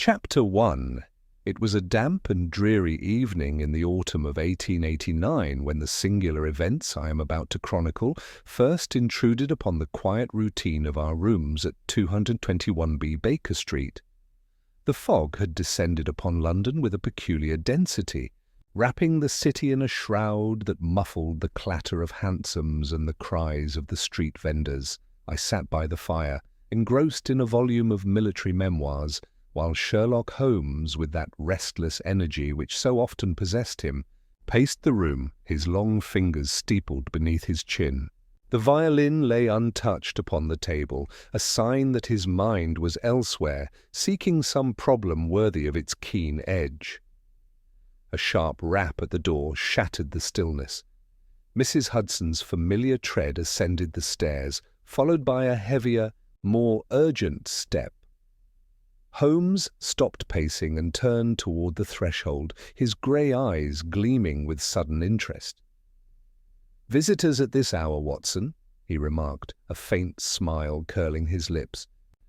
Chapter 1. It was a damp and dreary evening in the autumn of 1889 when the singular events I am about to chronicle first intruded upon the quiet routine of our rooms at 221B Baker Street. The fog had descended upon London with a peculiar density, wrapping the city in a shroud that muffled the clatter of hansoms and the cries of the street vendors. I sat by the fire, engrossed in a volume of military memoirs, while Sherlock Holmes, with that restless energy which so often possessed him, paced the room, his long fingers steepled beneath his chin. The violin lay untouched upon the table, a sign that his mind was elsewhere, seeking some problem worthy of its keen edge. A sharp rap at the door shattered the stillness. Mrs. Hudson's familiar tread ascended the stairs, followed by a heavier, more urgent step. Holmes stopped pacing and turned toward the threshold, his grey eyes gleaming with sudden interest. "Visitors at this hour, Watson," he remarked, a faint smile curling his lips.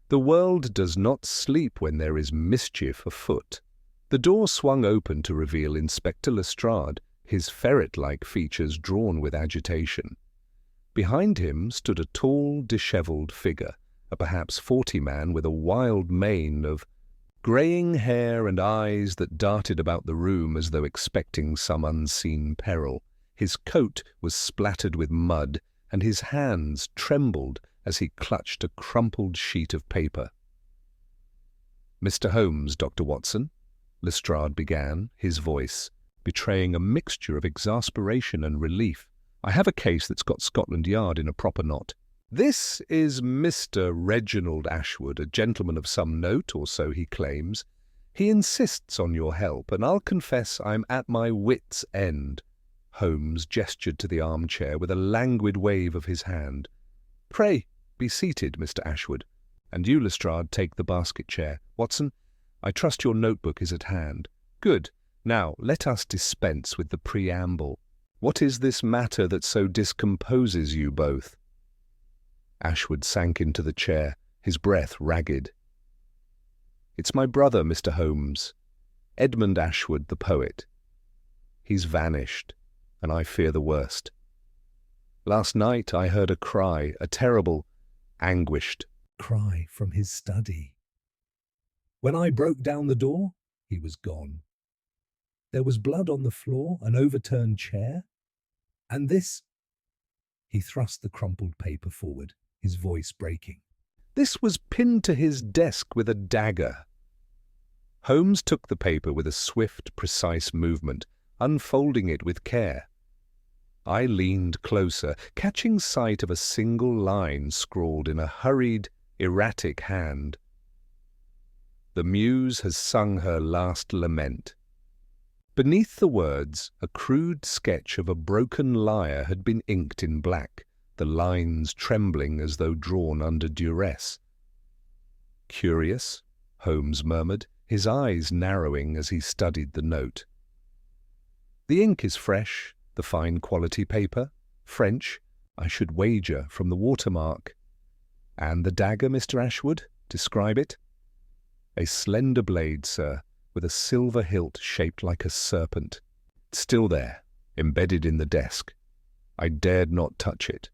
"The world does not sleep when there is mischief afoot." The door swung open to reveal Inspector Lestrade, his ferret-like features drawn with agitation. Behind him stood a tall, dishevelled figure, a perhaps 40 man with a wild mane of greying hair and eyes that darted about the room as though expecting some unseen peril. His coat was splattered with mud, and his hands trembled as he clutched a crumpled sheet of paper. "Mr. Holmes, Dr. Watson," Lestrade began, his voice betraying a mixture of exasperation and relief. "I have a case that's got Scotland Yard in a proper knot. This is Mr. Reginald Ashwood, a gentleman of some note, or so he claims. He insists on your help, and I'll confess I'm at my wits' end." Holmes gestured to the armchair with a languid wave of his hand. "Pray, be seated, Mr. Ashwood. And you, Lestrade, take the basket chair. Watson, I trust your notebook is at hand. Good. Now, let us dispense with the preamble. What is this matter that so discomposes you both?" Ashwood sank into the chair, his breath ragged. "It's my brother, Mr. Holmes, Edmund Ashwood, the poet. He's vanished, and I fear the worst. Last night I heard a cry, a terrible, anguished cry from his study. When I broke down the door, he was gone. There was blood on the floor, an overturned chair, and this—" He thrust the crumpled paper forward, his voice breaking. "This was pinned to his desk with a dagger." Holmes took the paper with a swift, precise movement, unfolding it with care. I leaned closer, catching sight of a single line scrawled in a hurried, erratic hand. "The muse has sung her last lament." Beneath the words, a crude sketch of a broken lyre had been inked in black, the lines trembling as though drawn under duress. "Curious," Holmes murmured, his eyes narrowing as he studied the note. "The ink is fresh, the fine quality paper, French, I should wager, from the watermark. And the dagger, Mr. Ashwood, describe it." "A slender blade, sir, with a silver hilt shaped like a serpent. Still there, embedded in the desk. I dared not touch it."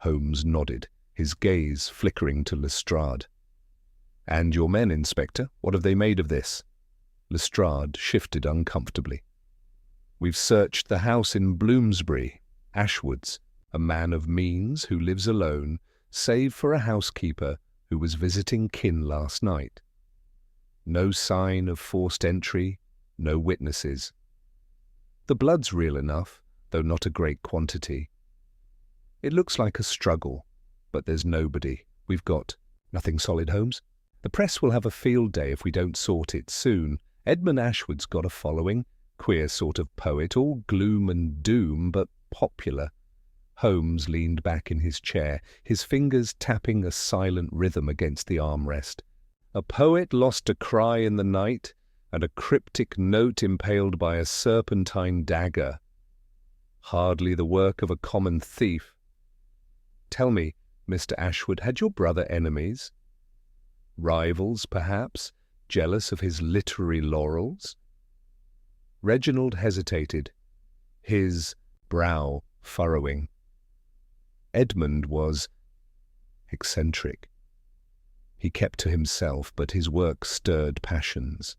Holmes nodded, his gaze flickering to Lestrade. "And your men, Inspector, what have they made of this?" Lestrade shifted uncomfortably. "We've searched the house in Bloomsbury, Ashwood's, a man of means who lives alone, save for a housekeeper who was visiting kin last night. No sign of forced entry, no witnesses. The blood's real enough, though not a great quantity. It looks like a struggle, but there's nobody. We've got nothing solid, Holmes. The press will have a field day if we don't sort it soon. Edmund Ashwood's got a following, queer sort of poet, all gloom and doom, but popular." Holmes leaned back in his chair, his fingers tapping a silent rhythm against the armrest. "A poet lost to cry in the night, and a cryptic note impaled by a serpentine dagger. Hardly the work of a common thief. Tell me, Mr. Ashwood, had your brother enemies? Rivals, perhaps? Jealous of his literary laurels? Reginald hesitated, his brow furrowing. Edmund was eccentric. He kept to himself, but his work stirred passions.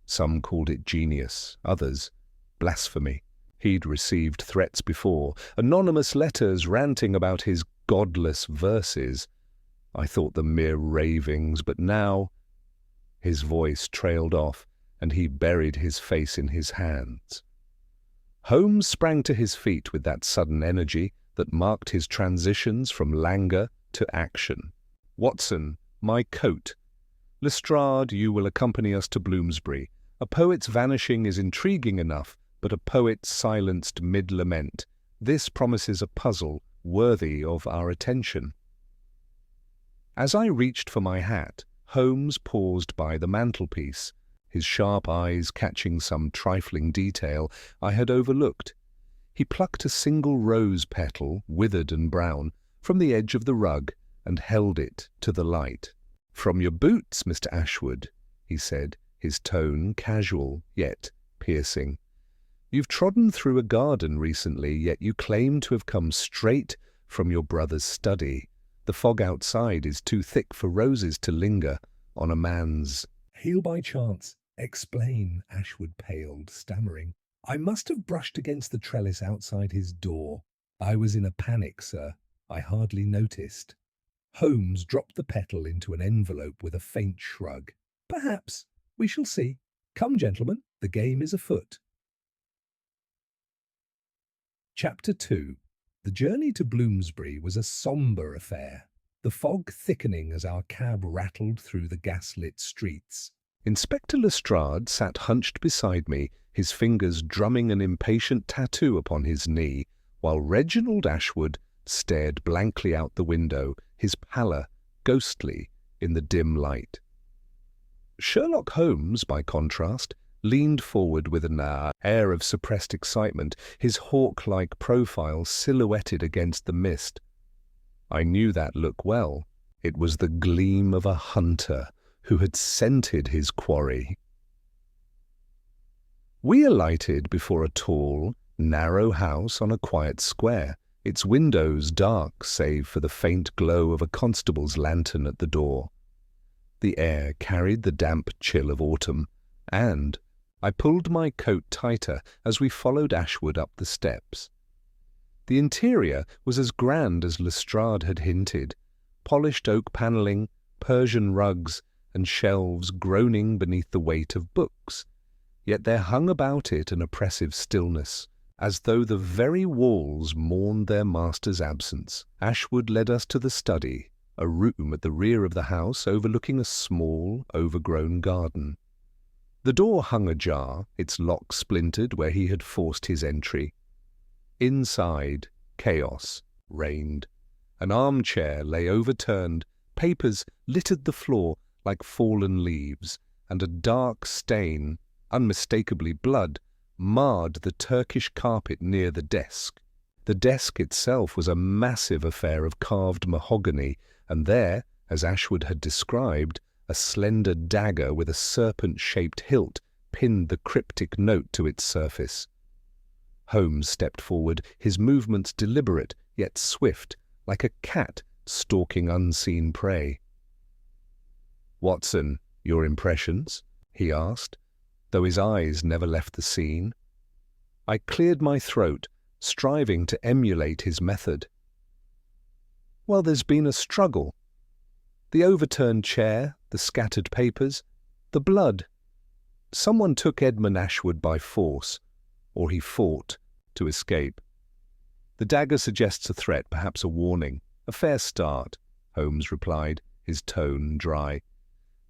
Some called it genius, others blasphemy. He'd received threats before, anonymous letters ranting about his godless verses. I thought them mere ravings, but now his voice trailed off, and he buried his face in his hands. Holmes sprang to his feet with that sudden energy that marked his transitions from languor to action. "Watson, my coat. Lestrade, you will accompany us to Bloomsbury. A poet's vanishing is intriguing enough, but a poet silenced mid-lament. This promises a puzzle worthy of our attention." As I reached for my hat, Holmes paused by the mantelpiece, his sharp eyes catching some trifling detail I had overlooked. He plucked a single rose petal, withered and brown, from the edge of the rug and held it to the light. "From your boots, Mr. Ashwood," he said, his tone casual yet piercing. "You've trodden through a garden recently, yet you claim to have come straight from your brother's study. The fog outside is too thick for roses to linger on a man's—" "Hail by chance. Explain," Ashwood paled, stammering. "I must have brushed against the trellis outside his door. I was in a panic, sir. I hardly noticed." Holmes dropped the petal into an envelope with a faint shrug. "Perhaps. We shall see. Come, gentlemen, the game is afoot." Chapter 2. The journey to Bloomsbury was a sombre affair, the fog thickening as our cab rattled through the gas-lit streets. Inspector Lestrade sat hunched beside me, his fingers drumming an impatient tattoo upon his knee, while Reginald Ashwood stared blankly out the window, his pallor ghostly in the dim light. Sherlock Holmes, by contrast, leaned forward with an air of suppressed excitement, his hawk-like profile silhouetted against the mist. I knew that look well. It was the gleam of a hunter who had scented his quarry. We alighted before a tall, narrow house on a quiet square, its windows dark save for the faint glow of a constable's lantern at the door. The air carried the damp chill of autumn, and I pulled my coat tighter as we followed Ashwood up the steps. The interior was as grand as Lestrade had hinted, polished oak panelling, Persian rugs, and shelves groaning beneath the weight of books. Yet there hung about it an oppressive stillness, as though the very walls mourned their master's absence. Ashwood led us to the study, a room at the rear of the house overlooking a small, overgrown garden. The door hung ajar, its lock splintered where he had forced his entry. Inside, chaos reigned. An armchair lay overturned, papers littered the floor like fallen leaves, and a dark stain, unmistakably blood, marred the Turkish carpet near the desk. The desk itself was a massive affair of carved mahogany, and there, as Ashwood had described, a slender dagger with a serpent-shaped hilt pinned the cryptic note to its surface. Holmes stepped forward, his movements deliberate yet swift, like a cat stalking unseen prey. "Watson, your impressions?" he asked, though his eyes never left the scene. I cleared my throat, striving to emulate his method. "Well, there's been a struggle. The overturned chair, the scattered papers, the blood. Someone took Edmund Ashwood by force, or he fought to escape. The dagger suggests a threat, perhaps a warning. A fair start," Holmes replied, his tone dry.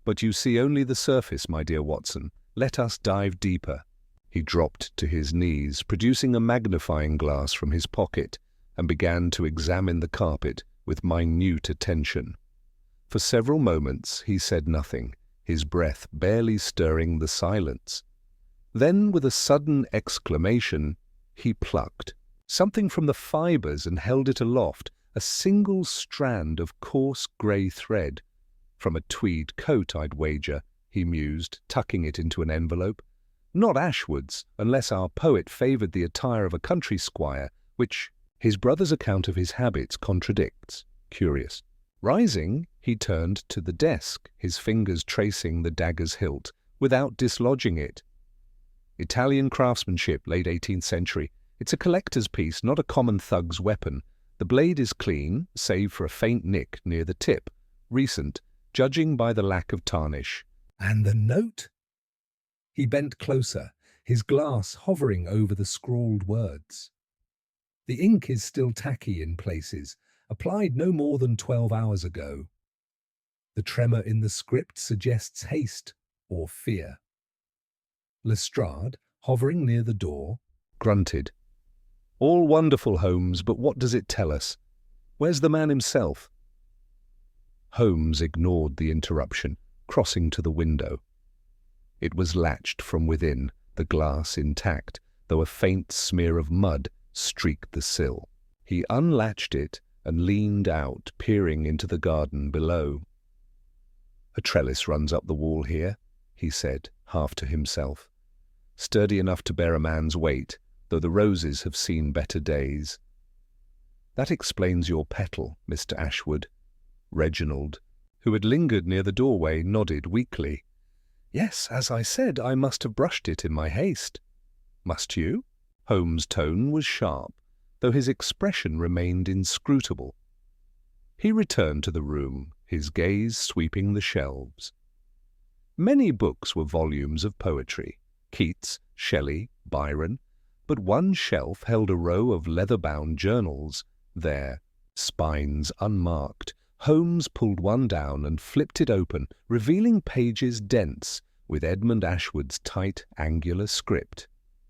"But you see only the surface, my dear Watson. Let us dive deeper." He dropped to his knees, producing a magnifying glass from his pocket, and began to examine the carpet with minute attention. For several moments he said nothing, his breath barely stirring the silence. Then, with a sudden exclamation, he plucked something from the fibres and held it aloft, a single strand of coarse grey thread. From a tweed coat, I'd wager, he mused, tucking it into an envelope. Not Ashwood's, unless our poet favoured the attire of a country squire, which his brother's account of his habits contradicts. Curious. Rising, he turned to the desk, his fingers tracing the dagger's hilt, without dislodging it. Italian craftsmanship, late 18th century. It's a collector's piece, not a common thug's weapon. The blade is clean, save for a faint nick near the tip. Recent, judging by the lack of tarnish. And the note? He bent closer, his glass hovering over the scrawled words. The ink is still tacky in places, applied no more than 12 hours ago. The tremor in the script suggests haste or fear. Lestrade, hovering near the door, grunted. All wonderful, Holmes, but what does it tell us? Where's the man himself? Holmes ignored the interruption, crossing to the window. It was latched from within, the glass intact, though a faint smear of mud streaked the sill. He unlatched it and leaned out, peering into the garden below. A trellis runs up the wall here, he said, half to himself. Sturdy enough to bear a man's weight, though the roses have seen better days. That explains your petal, Mr. Ashwood. Reginald, who had lingered near the doorway, nodded weakly. Yes, as I said, I must have brushed it in my haste. Must you? Holmes' tone was sharp, though his expression remained inscrutable. He returned to the room, his gaze sweeping the shelves. Many books were volumes of poetry, Keats, Shelley, Byron, but one shelf held a row of leather-bound journals. There, spines unmarked, Holmes pulled one down and flipped it open, revealing pages dense with Edmund Ashwood's tight, angular script.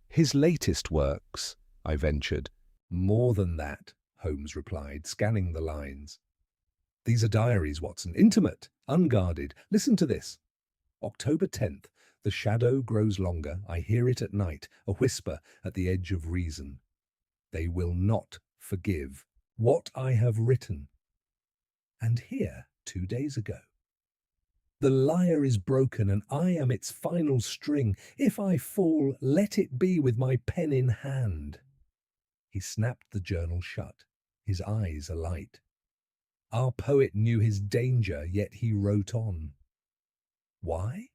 His latest works, I ventured. More than that, Holmes replied, scanning the lines. These are diaries, Watson, intimate, unguarded. Listen to this. October 10th. The shadow grows longer. I hear it at night, a whisper at the edge of reason. They will not forgive what I have written. And here, 2 days ago. The lyre is broken, and I am its final string. If I fall, let it be with my pen in hand. He snapped the journal shut, his eyes alight. Our poet knew his danger, yet he wrote on. Why?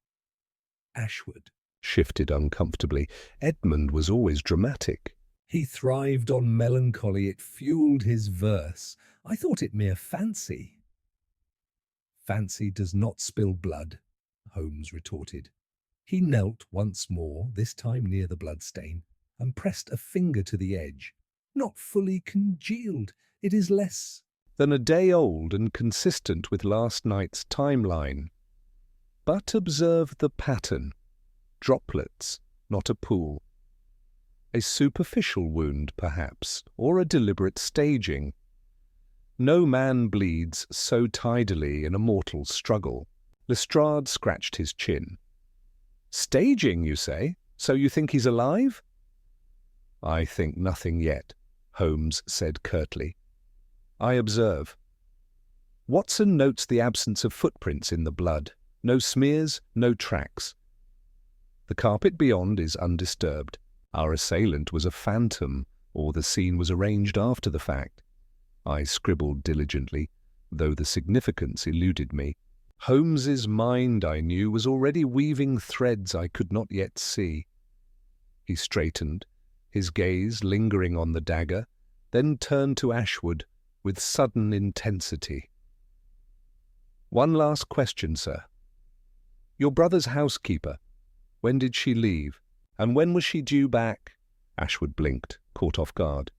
Ashwood shifted uncomfortably. Edmund was always dramatic. He thrived on melancholy. It fueled his verse. I thought it mere fancy. Fancy does not spill blood, Holmes retorted. He knelt once more, this time near the bloodstain, and pressed a finger to the edge. Not fully congealed. It is less than a day old and consistent with last night's timeline. But observe the pattern. Droplets, not a pool. A superficial wound, perhaps, or a deliberate staging. No man bleeds so tidily in a mortal struggle. Lestrade scratched his chin. Staging, you say? So you think he's alive? I think nothing yet, Holmes said curtly. I observe. Watson notes the absence of footprints in the blood. No smears, no tracks. The carpet beyond is undisturbed. Our assailant was a phantom, or the scene was arranged after the fact. I scribbled diligently, though the significance eluded me. Holmes's mind, I knew, was already weaving threads I could not yet see. He straightened, his gaze lingering on the dagger, then turned to Ashwood with sudden intensity. One last question, sir. Your brother's housekeeper, when did she leave? And when was she due back? Ashwood blinked, caught off guard.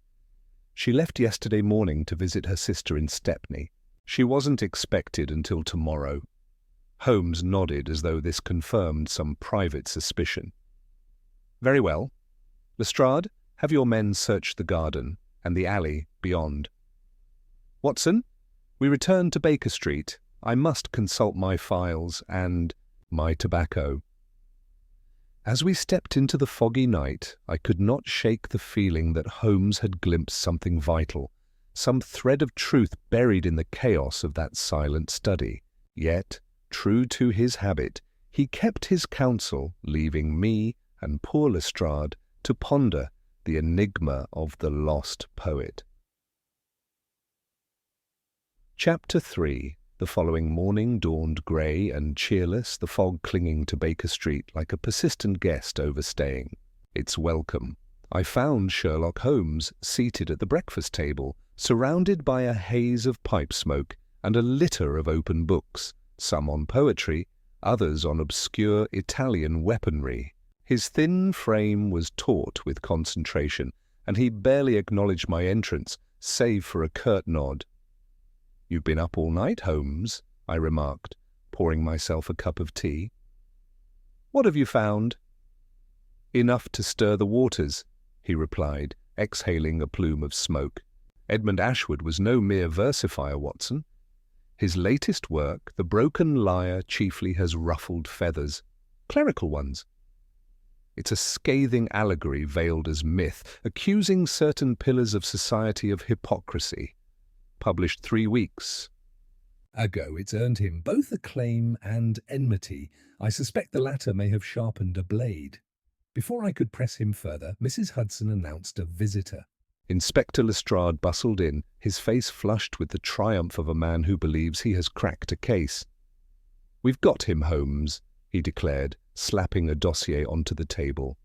She left yesterday morning to visit her sister in Stepney. She wasn't expected until tomorrow. Holmes nodded as though this confirmed some private suspicion. Very well. Lestrade, have your men search the garden and the alley beyond. Watson, we return to Baker Street. I must consult my files and my tobacco. As we stepped into the foggy night, I could not shake the feeling that Holmes had glimpsed something vital, some thread of truth buried in the chaos of that silent study. Yet, true to his habit, He kept his counsel, leaving me and poor Lestrade to ponder the enigma of the lost poet. Chapter 3. The following morning dawned grey and cheerless, the fog clinging to Baker Street like a persistent guest overstaying its welcome. I found Sherlock Holmes seated at the breakfast table, surrounded by a haze of pipe smoke and a litter of open books, some on poetry, others on obscure Italian weaponry. His thin frame was taut with concentration, and he barely acknowledged my entrance, save for a curt nod. "You've been up all night, Holmes," I remarked, pouring myself a cup of tea. "What have you found?" "Enough to stir the waters," he replied, exhaling a plume of smoke. "Edmund Ashwood was no mere versifier, Watson. His latest work, The Broken Lyre, chiefly has ruffled feathers, clerical ones. It's a scathing allegory veiled as myth, accusing certain pillars of society of hypocrisy. Published 3 weeks ago, it's earned him both acclaim and enmity. I suspect the latter may have sharpened a blade. Before I could press him further, Mrs. Hudson announced a visitor. Inspector Lestrade bustled in, his face flushed with the triumph of a man who believes he has cracked a case. "We've got him, Holmes," he declared, slapping a dossier onto the table.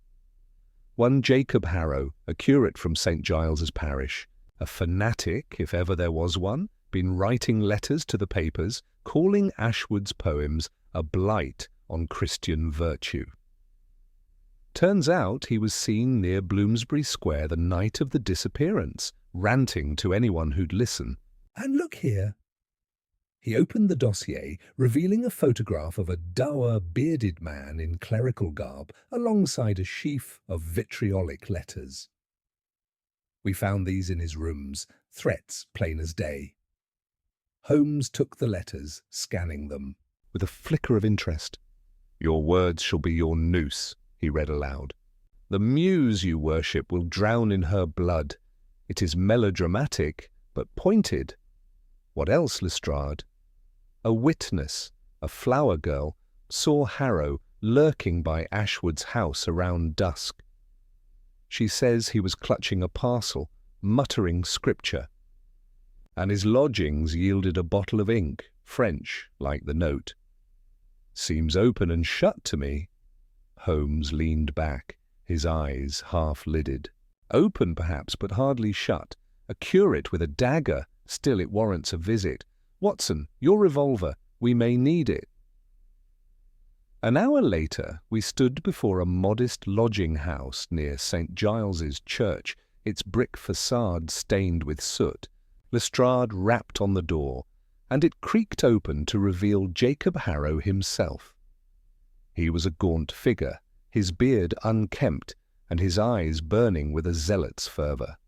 "One Jacob Harrow, a curate from St. Giles's parish, a fanatic, if ever there was one, been writing letters to the papers, calling Ashwood's poems a blight on Christian virtue. Turns out he was seen near Bloomsbury Square the night of the disappearance, ranting to anyone who'd listen. And look here." He opened the dossier, revealing a photograph of a dour, bearded man in clerical garb alongside a sheaf of vitriolic letters. "We found these in his rooms, threats plain as day." Holmes took the letters, scanning them. With a flicker of interest. "Your words shall be your noose," he read aloud. "The muse you worship will drown in her blood. It is melodramatic, but pointed. What else, Lestrade? A witness, a flower girl, saw Harrow lurking by Ashwood's house around dusk. She says he was clutching a parcel, muttering scripture. And his lodgings yielded a bottle of ink, French, like the note. Seems open and shut to me." Holmes leaned back, his eyes half-lidded. "Open, perhaps, but hardly shut. A curate with a dagger, still it warrants a visit. Watson, your revolver, we may need it." An hour later, we stood before a modest lodging-house near St. Giles's Church, its brick facade stained with soot. Lestrade rapped on the door, and it creaked open to reveal Jacob Harrow himself. He was a gaunt figure, his beard unkempt, and his eyes burning with a zealot's fervour.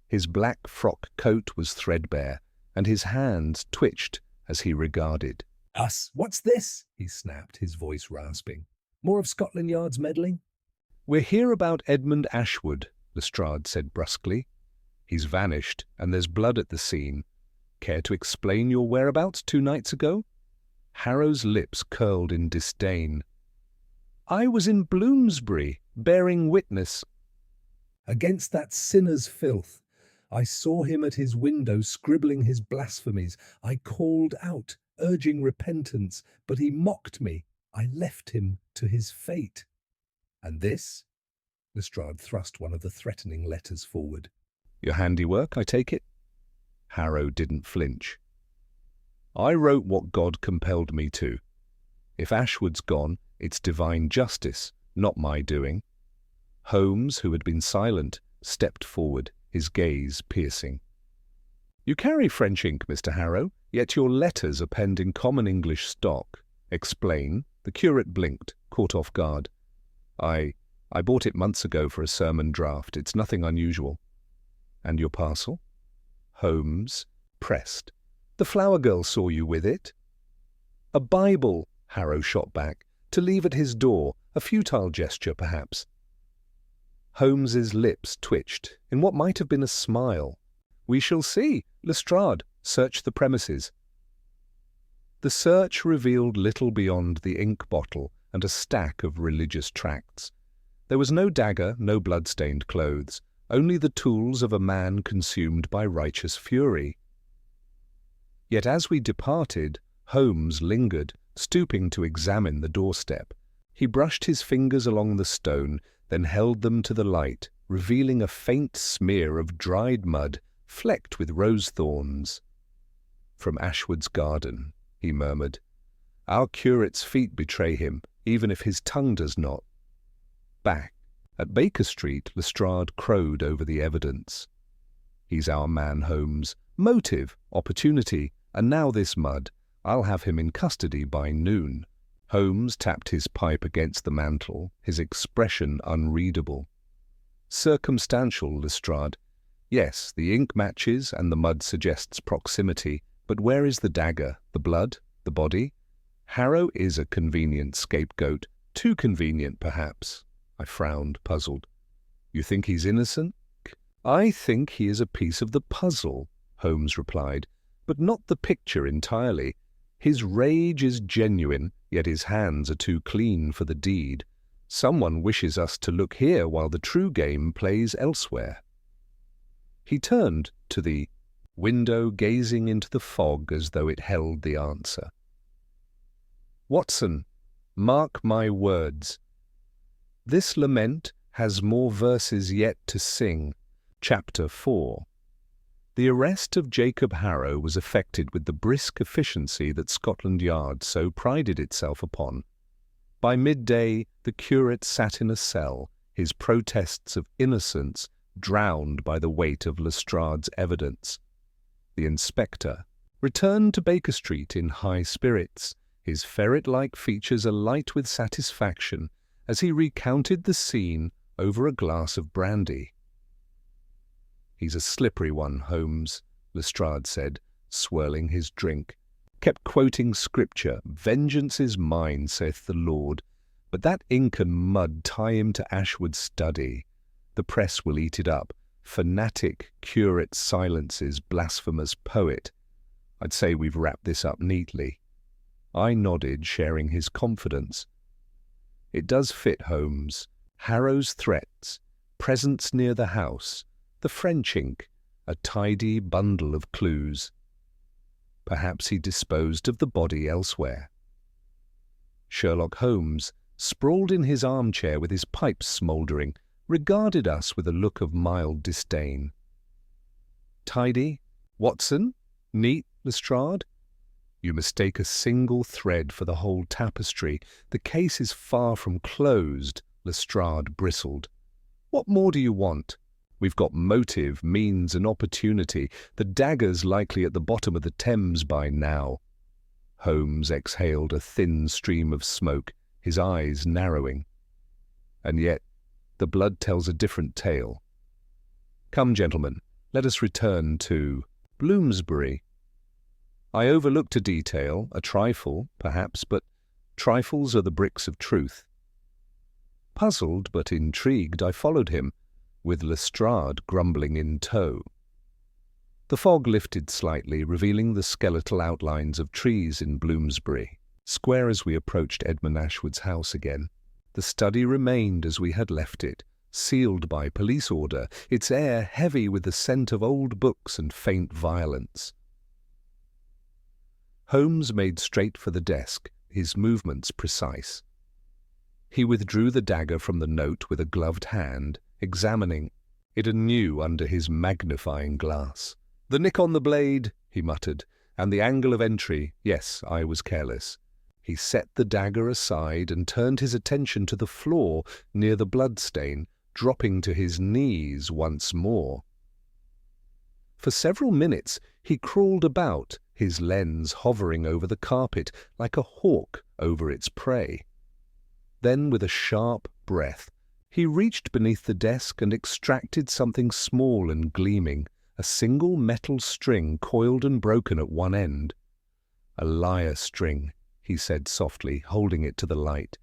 His black frock coat was threadbare, and his hands twitched as he regarded. "Us? What's this?" he snapped, his voice rasping. "More of Scotland Yard's meddling?" "We're here about Edmund Ashwood," Lestrade said brusquely. "He's vanished, and there's blood at the scene. Care to explain your whereabouts 2 nights ago?" Harrow's lips curled in disdain. "I was in Bloomsbury, bearing witness." "Against that sinner's filth. I saw him at his window scribbling his blasphemies. I called out, urging repentance, but he mocked me. I left him to his fate." "And this?" Lestrade thrust one of the threatening letters forward. "Your handiwork, I take it?" Harrow didn't flinch. "I wrote what God compelled me to. If Ashwood's gone, it's divine justice, not my doing." Holmes, who had been silent, stepped forward, his gaze piercing. "You carry French ink, Mr. Harrow, yet your letters are penned in common English stock. Explain." The curate blinked, caught off guard. I bought it months ago for a sermon draft. It's nothing unusual." "And your parcel?" Holmes pressed. "The flower girl saw you with it." "A Bible," Harrow shot back, "to leave at his door, a futile gesture, perhaps." Holmes's lips twitched, in what might have been a smile. "We shall see. Lestrade, search the premises." The search revealed little beyond the ink bottle and a stack of religious tracts. There was no dagger, no blood-stained clothes, only the tools of a man consumed by righteous fury. Yet as we departed, Holmes lingered, stooping to examine the doorstep. He brushed his fingers along the stone, then held them to the light, revealing a faint smear of dried mud flecked with rose thorns. "From Ashwood's garden," he murmured. "Our curate's feet betray him, even if his tongue does not." Back at Baker Street, Lestrade crowed over the evidence. "He's our man, Holmes. Motive, opportunity, and now this mud. I'll have him in custody by noon." Holmes tapped his pipe against the mantel, his expression unreadable. "Circumstantial, Lestrade. Yes, the ink matches and the mud suggests proximity, but where is the dagger, the blood, the body? Harrow is a convenient scapegoat, too convenient perhaps." I frowned, puzzled. "You think he's innocent?" "I think he is a piece of the puzzle," Holmes replied, "but not the picture entirely. His rage is genuine, yet his hands are too clean for the deed. Someone wishes us to look here while the true game plays elsewhere." He turned to the window, gazing into the fog as though it held the answer. "Watson, mark my words. This lament has more verses yet to sing." Chapter 4. The arrest of Jacob Harrow was effected with the brisk efficiency that Scotland Yard so prided itself upon. By midday, the curate sat in a cell, his protests of innocence drowned by the weight of Lestrade's evidence. The inspector returned to Baker Street in high spirits, his ferret-like features alight with satisfaction as he recounted the scene over a glass of brandy. "He's a slippery one, Holmes," Lestrade said, swirling his drink. "Kept quoting scripture, 'Vengeance is mine, saith the Lord.' But that ink and mud tie him to Ashwood's study. The press will eat it up. Fanatic curate silences blasphemous poet. I'd say we've wrapped this up neatly." I nodded, sharing his confidence. "It does fit, Holmes. Harrow's threats, presence near the house, the French ink, a tidy bundle of clues. Perhaps he disposed of the body elsewhere." Sherlock Holmes, sprawled in his armchair with his pipe smouldering, regarded us with a look of mild disdain. "Tidy? Watson? Neat, Lestrade? You mistake a single thread for the whole tapestry. The case is far from closed," Lestrade bristled. "What more do you want? We've got motive, means, and opportunity. The dagger's likely at the bottom of the Thames by now." Holmes exhaled a thin stream of smoke, his eyes narrowing. "And yet, the blood tells a different tale. Come, gentlemen, let us return to Bloomsbury. I overlooked a detail, a trifle, perhaps, but trifles are the bricks of truth." Puzzled but intrigued, I followed him, with Lestrade grumbling in tow. The fog lifted slightly, revealing the skeletal outlines of trees in Bloomsbury Square as we approached Edmund Ashwood's house again. The study remained as we had left it, sealed by police order, its air heavy with the scent of old books and faint violence. Holmes made straight for the desk, his movements precise. He withdrew the dagger from the note with a gloved hand, examining it anew under his magnifying glass. "The nick on the blade," he muttered, "and the angle of entry. Yes, I was careless." He set the dagger aside and turned his attention to the floor near the bloodstain, dropping to his knees once more. For several minutes he crawled about, his lens hovering over the carpet like a hawk over its prey. Then, with a sharp breath, he reached beneath the desk and extracted something small and gleaming, a single metal string coiled and broken at one end. "A lyre string," he said softly, holding it to the light.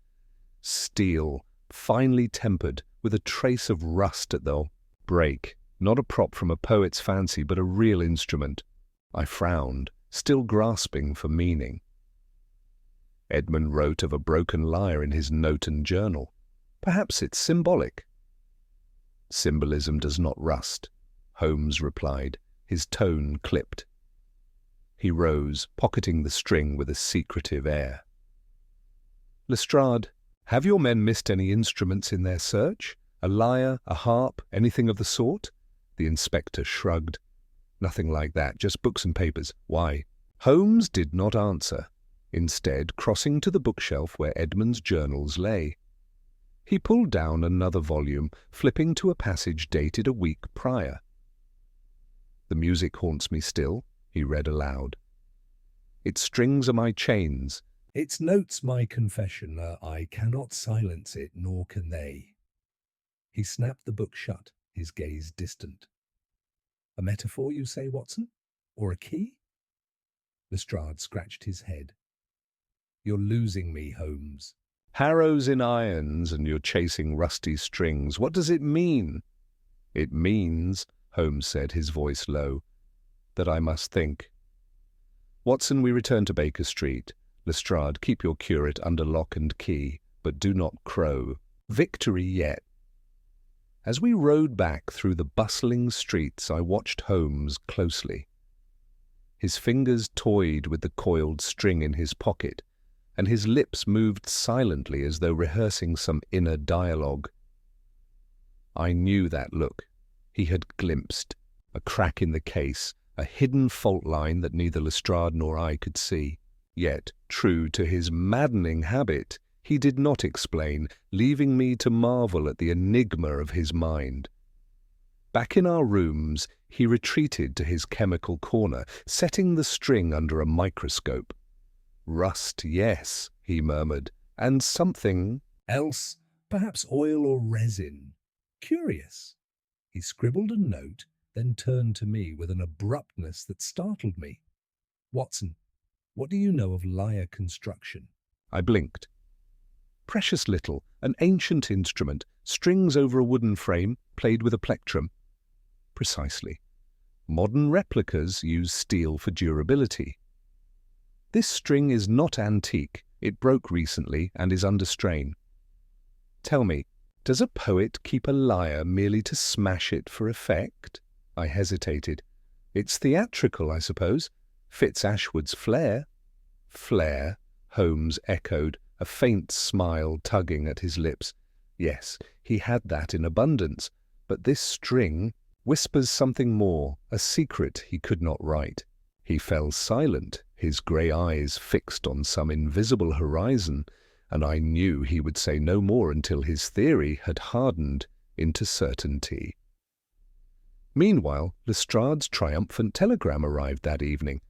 "Steel, finely tempered, with a trace of rust at the break. Not a prop from a poet's fancy, but a real instrument." I frowned, still grasping for meaning. Edmund wrote of a broken lyre in his note and journal. Perhaps it's symbolic. Symbolism does not rust, Holmes replied, his tone clipped. He rose, pocketing the string with a secretive air. Lestrade, have your men missed any instruments in their search? A lyre, a harp, anything of the sort? The inspector shrugged. Nothing like that, just books and papers. Why? Holmes did not answer, instead crossing to the bookshelf where Edmund's journals lay. He pulled down another volume, flipping to a passage dated a week prior. The music haunts me still, he read aloud. Its strings are my chains. Its notes my confession. I cannot silence it, nor can they. He snapped the book shut, his gaze distant. A metaphor, you say, Watson? Or a key? Lestrade scratched his head. You're losing me, Holmes. Harrows in irons and you're chasing rusty strings. What does it mean? It means, Holmes said, his voice low, that I must think. Watson, we return to Baker Street. Lestrade, keep your curate under lock and key, but do not crow. Victory yet. As we rode back through the bustling streets, I watched Holmes closely. His fingers toyed with the coiled string in his pocket, and his lips moved silently as though rehearsing some inner dialogue. I knew that look. He had glimpsed a crack in the case, a hidden fault line that neither Lestrade nor I could see. Yet, true to his maddening habit, he did not explain, leaving me to marvel at the enigma of his mind. Back in our rooms, he retreated to his chemical corner, setting the string under a microscope. Rust, yes, he murmured, and something else, perhaps oil or resin. Curious. He scribbled a note, then turned to me with an abruptness that startled me. Watson, what do you know of lyre construction? I blinked. Precious little, an ancient instrument, strings over a wooden frame, played with a plectrum. Precisely. Modern replicas use steel for durability. This string is not antique. It broke recently and is under strain. Tell me, does a poet keep a lyre merely to smash it for effect? I hesitated. It's theatrical, I suppose. Fits Ashwood's flair. Flair, Holmes echoed, a faint smile tugging at his lips. Yes, he had that in abundance, but this string whispers something more, a secret he could not write. He fell silent, his grey eyes fixed on some invisible horizon, and I knew he would say no more until his theory had hardened into certainty. Meanwhile, Lestrade's triumphant telegram arrived that evening.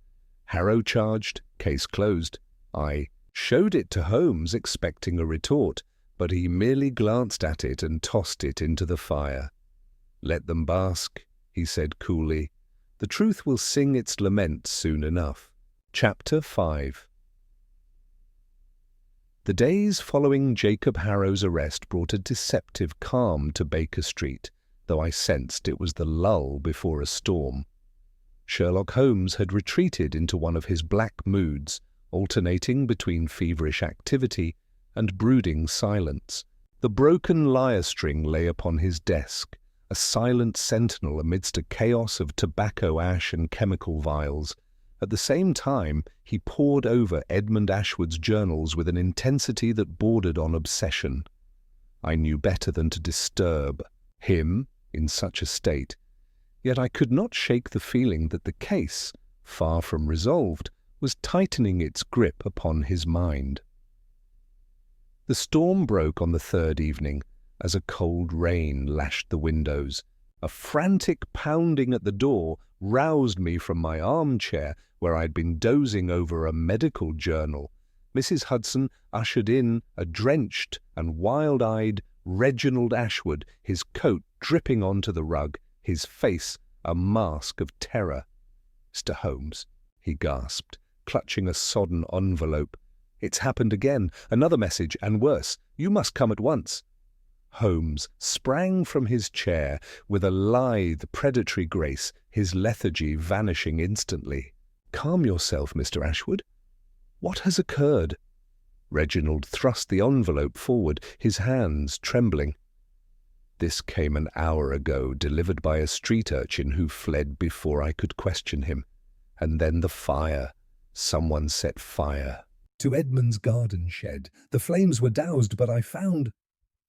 Harrow charged, case closed. I showed it to Holmes, expecting a retort, but he merely glanced at it and tossed it into the fire. Let them bask, he said coolly. The truth will sing its lament soon enough. Chapter 5. The days following Jacob Harrow's arrest brought a deceptive calm to Baker Street, though I sensed it was the lull before a storm. Sherlock Holmes had retreated into one of his black moods, alternating between feverish activity and brooding silence. The broken lyre string lay upon his desk, a silent sentinel amidst a chaos of tobacco ash and chemical vials. At the same time, he pored over Edmund Ashwood's journals with an intensity that bordered on obsession. I knew better than to disturb him in such a state, yet I could not shake the feeling that the case, far from resolved, was tightening its grip upon his mind. The storm broke on the third evening, as a cold rain lashed the windows. A frantic pounding at the door roused me from my armchair, where I had been dozing over a medical journal. Mrs. Hudson ushered in a drenched and wild-eyed Reginald Ashwood, his coat dripping onto the rug, his face a mask of terror. "Mr. Holmes," he gasped, clutching a sodden envelope. "It's happened again. Another message, and worse. You must come at once." Holmes sprang from his chair with a lithe, predatory grace, his lethargy vanishing instantly. "Calm yourself, Mr. Ashwood. What has occurred?" Reginald thrust the envelope forward, his hands trembling. "This came an hour ago, delivered by a street urchin who fled before I could question him. And then the fire. Someone set fire." "To Edmund's garden shed. The flames were doused, but I found...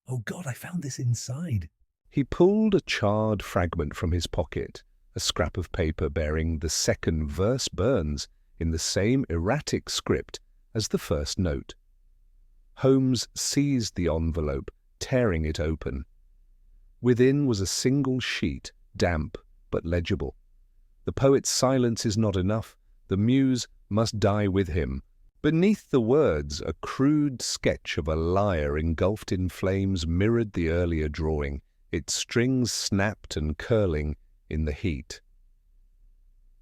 Oh God, I found this inside." He pulled a charred fragment from his pocket, a scrap of paper bearing the second verse burns in the same erratic script as the first note. Holmes seized the envelope, tearing it open. Within was a single sheet, damp but legible. The poet's silence is not enough. The muse must die with him. Beneath the words, a crude sketch of a lyre engulfed in flames mirrored the earlier drawing, its strings snapped and curling in the heat.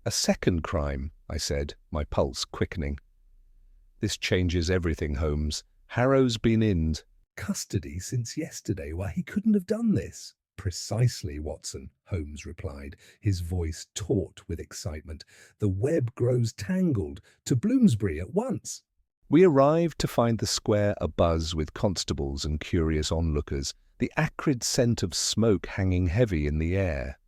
"A second crime," I said, my pulse quickening. "This changes everything, Holmes. Harrow's been in "Custody since yesterday. Why, he couldn't have done this." "Precisely, Watson," Holmes replied, his voice taut with excitement. "The web grows tangled. To Bloomsbury at once." We arrived to find the square abuzz with constables and curious onlookers, the acrid scent of smoke hanging heavy in the air.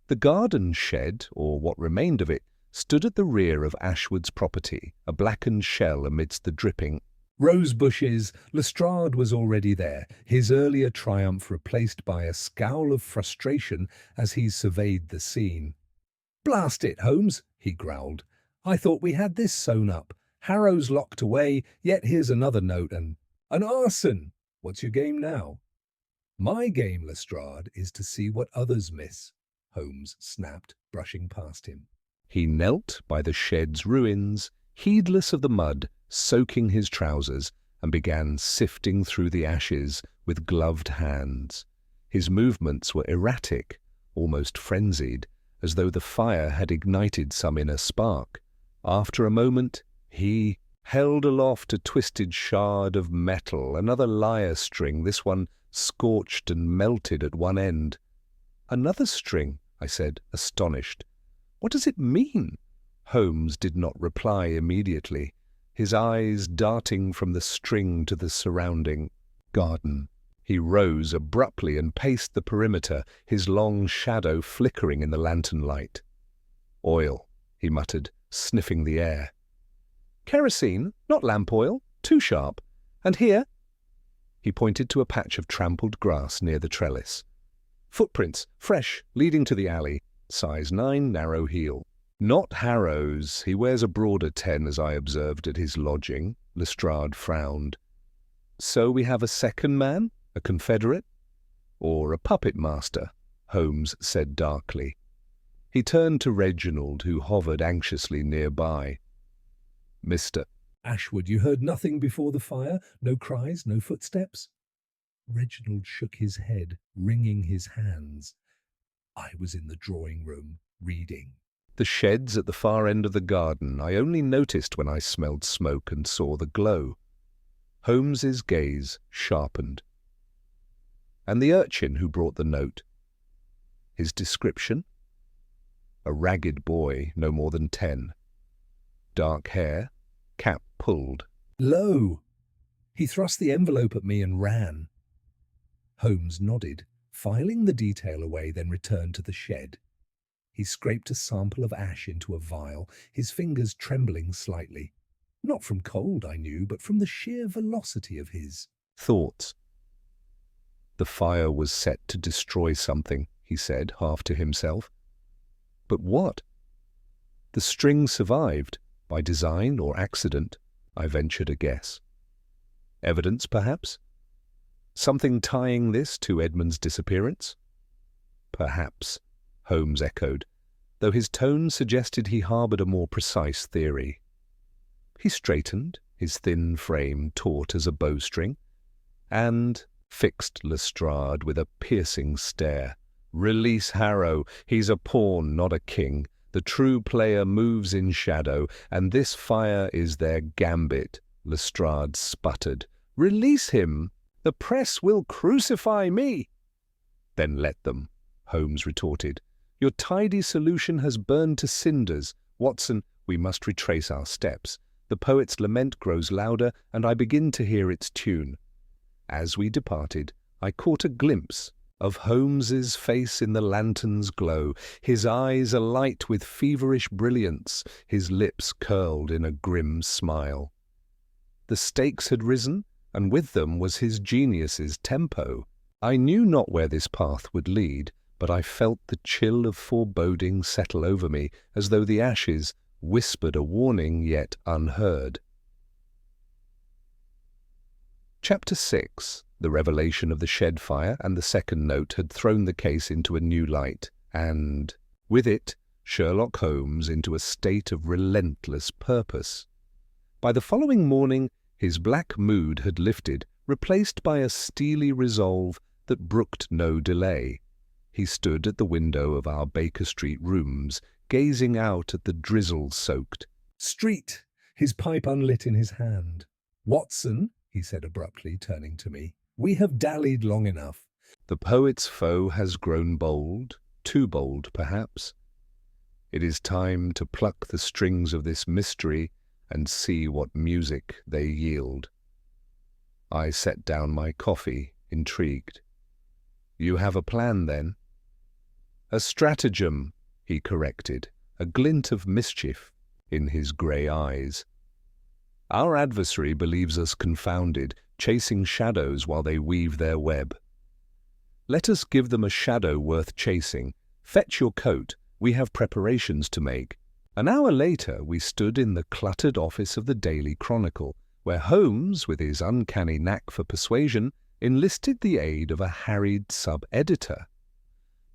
The garden shed, or what remained of it, stood at the rear of Ashwood's property, a blackened shell amidst the dripping Rose bushes. Lestrade was already there, his earlier triumph replaced by a scowl of frustration as he surveyed the scene. "Blast it, Holmes," he growled. "I thought we had this sewn up. Harrow's locked away, yet here's another note and... an arson! What's your game now?" "My game, Lestrade, is to see what others miss," Holmes snapped, brushing past him. He knelt by the shed's ruins, heedless of the mud, soaking his trousers, and began sifting through the ashes with gloved hands. His movements were erratic, almost frenzied, as though the fire had ignited some inner spark. After a moment, he held aloft a twisted shard of metal, another lyre string, this one scorched and melted at one end. "Another string," I said, astonished. "What does it mean?" Holmes did not reply immediately, his eyes darting from the string to the surrounding garden. He rose abruptly and paced the perimeter, his long shadow flickering in the lantern light. "Oil," he muttered, sniffing the air. "Kerosene, not lamp oil, too sharp. And here?" He pointed to a patch of trampled grass near the trellis. "Footprints, fresh, leading to the alley. Size 9, narrow heel." "Not Harrow's. He wears a broader 10, as I observed at his lodging." Lestrade frowned. "So we have a second man? A confederate? Or a puppet master?" Holmes said darkly. He turned to Reginald, who hovered anxiously nearby. "Mr. "Ashwood, you heard nothing before the fire? No cries, no footsteps?" Reginald shook his head, wringing his hands. "I was in the drawing-room, reading." The shed's at the far end of the garden. I only noticed when I smelled smoke and saw the glow." Holmes's gaze sharpened. "And the urchin who brought the note? His description?" "A ragged boy, no more than 10. Dark hair, cap pulled." "Lo! He thrust the envelope at me and ran." Holmes nodded, filing the detail away, then returned to the shed. He scraped a sample of ash into a vial, his fingers trembling slightly. Not from cold, I knew, but from the sheer velocity of his Thoughts. "The fire was set to destroy something," he said, half to himself. "But what?" "The string survived, by design or accident," I ventured a guess. "Evidence, perhaps? Something tying this to Edmund's disappearance?" "Perhaps," Holmes echoed, though his tone suggested he harboured a more precise theory. He straightened, his thin frame taut as a bowstring, and fixed Lestrade with a piercing stare. "Release Harrow. He's a pawn, not a king. The true player moves in shadow, and this fire is their gambit." Lestrade sputtered. "Release him. The press will crucify me." "Then let them," Holmes retorted. "Your tidy solution has burned to cinders. Watson, we must retrace our steps. The poet's lament grows louder, and I begin to hear its tune. As we departed, I caught a glimpse of Holmes's face in the lantern's glow, his eyes alight with feverish brilliance, his lips curled in a grim smile. The stakes had risen, and with them was his genius's tempo. I knew not where this path would lead, but I felt the chill of foreboding settle over me, as though the ashes whispered a warning yet unheard. Chapter 6. The revelation of the shed fire and the second note had thrown the case into a new light, and, with it, Sherlock Holmes into a state of relentless purpose. By the following morning, his black mood had lifted, replaced by a steely resolve that brooked no delay. He stood at the window of our Baker Street rooms, gazing out at the drizzle-soaked street, his pipe unlit in his hand. "Watson," he said abruptly, turning to me, "we have dallied long enough." The poet's foe has grown bold, too bold perhaps. It is time to pluck the strings of this mystery and see what music they yield. I set down my coffee, intrigued. "You have a plan, then?" "A stratagem," he corrected, a glint of mischief in his grey eyes. "Our adversary believes us confounded, chasing shadows while they weave their web. Let us give them a shadow worth chasing. Fetch your coat, we have preparations to make." An hour later we stood in the cluttered office of the Daily Chronicle, where Holmes, with his uncanny knack for persuasion, enlisted the aid of a harried sub-editor.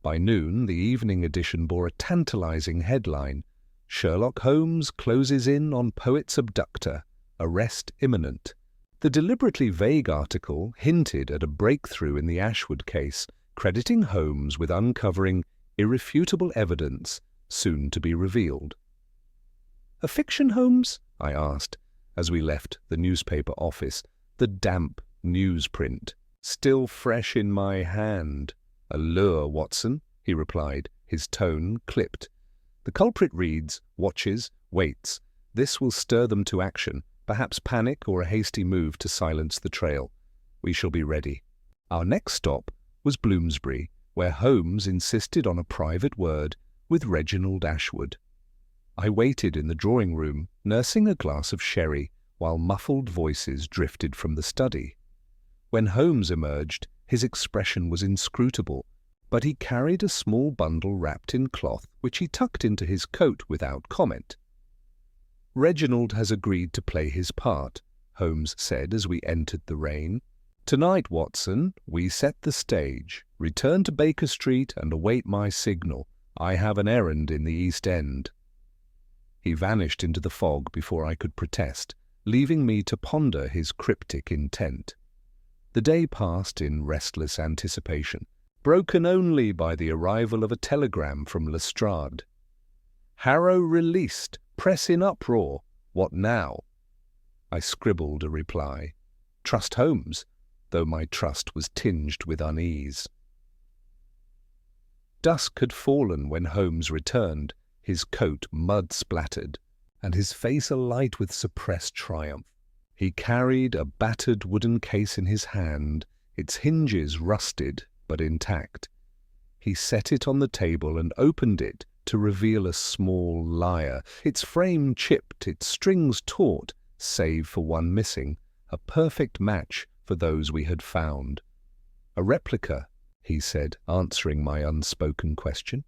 By noon the evening edition bore a tantalizing headline: "Sherlock Holmes closes in on poet's abductor. Arrest imminent." The deliberately vague article hinted at a breakthrough in the Ashwood case, crediting Holmes with uncovering irrefutable evidence soon to be revealed. "A fiction, Holmes?" I asked, as we left the newspaper office, the damp newsprint still fresh in my hand. "A lure, Watson," he replied, his tone clipped. "The culprit reads, watches, waits. This will stir them to action, perhaps panic or a hasty move to silence the trail. We shall be ready." Our next stop was Bloomsbury, where Holmes insisted on a private word with Reginald Ashwood. I waited in the drawing-room, nursing a glass of sherry, while muffled voices drifted from the study. When Holmes emerged, his expression was inscrutable, but he carried a small bundle wrapped in cloth, which he tucked into his coat without comment. "Reginald has agreed to play his part," Holmes said as we entered the rain. "Tonight, Watson, we set the stage. Return to Baker Street and await my signal. I have an errand in the East End." He vanished into the fog before I could protest, leaving me to ponder his cryptic intent. The day passed in restless anticipation, broken only by the arrival of a telegram from Lestrade. "Harrow released. Press in uproar. What now?" I scribbled a reply. "Trust Holmes," though my trust was tinged with unease. Dusk had fallen when Holmes returned, his coat mud-splattered, and his face alight with suppressed triumph. He carried a battered wooden case in his hand, its hinges rusted but intact. He set it on the table and opened it to reveal a small lyre, its frame chipped, its strings taut, save for one missing, a perfect match for those we had found. "A replica," he said, answering my unspoken question.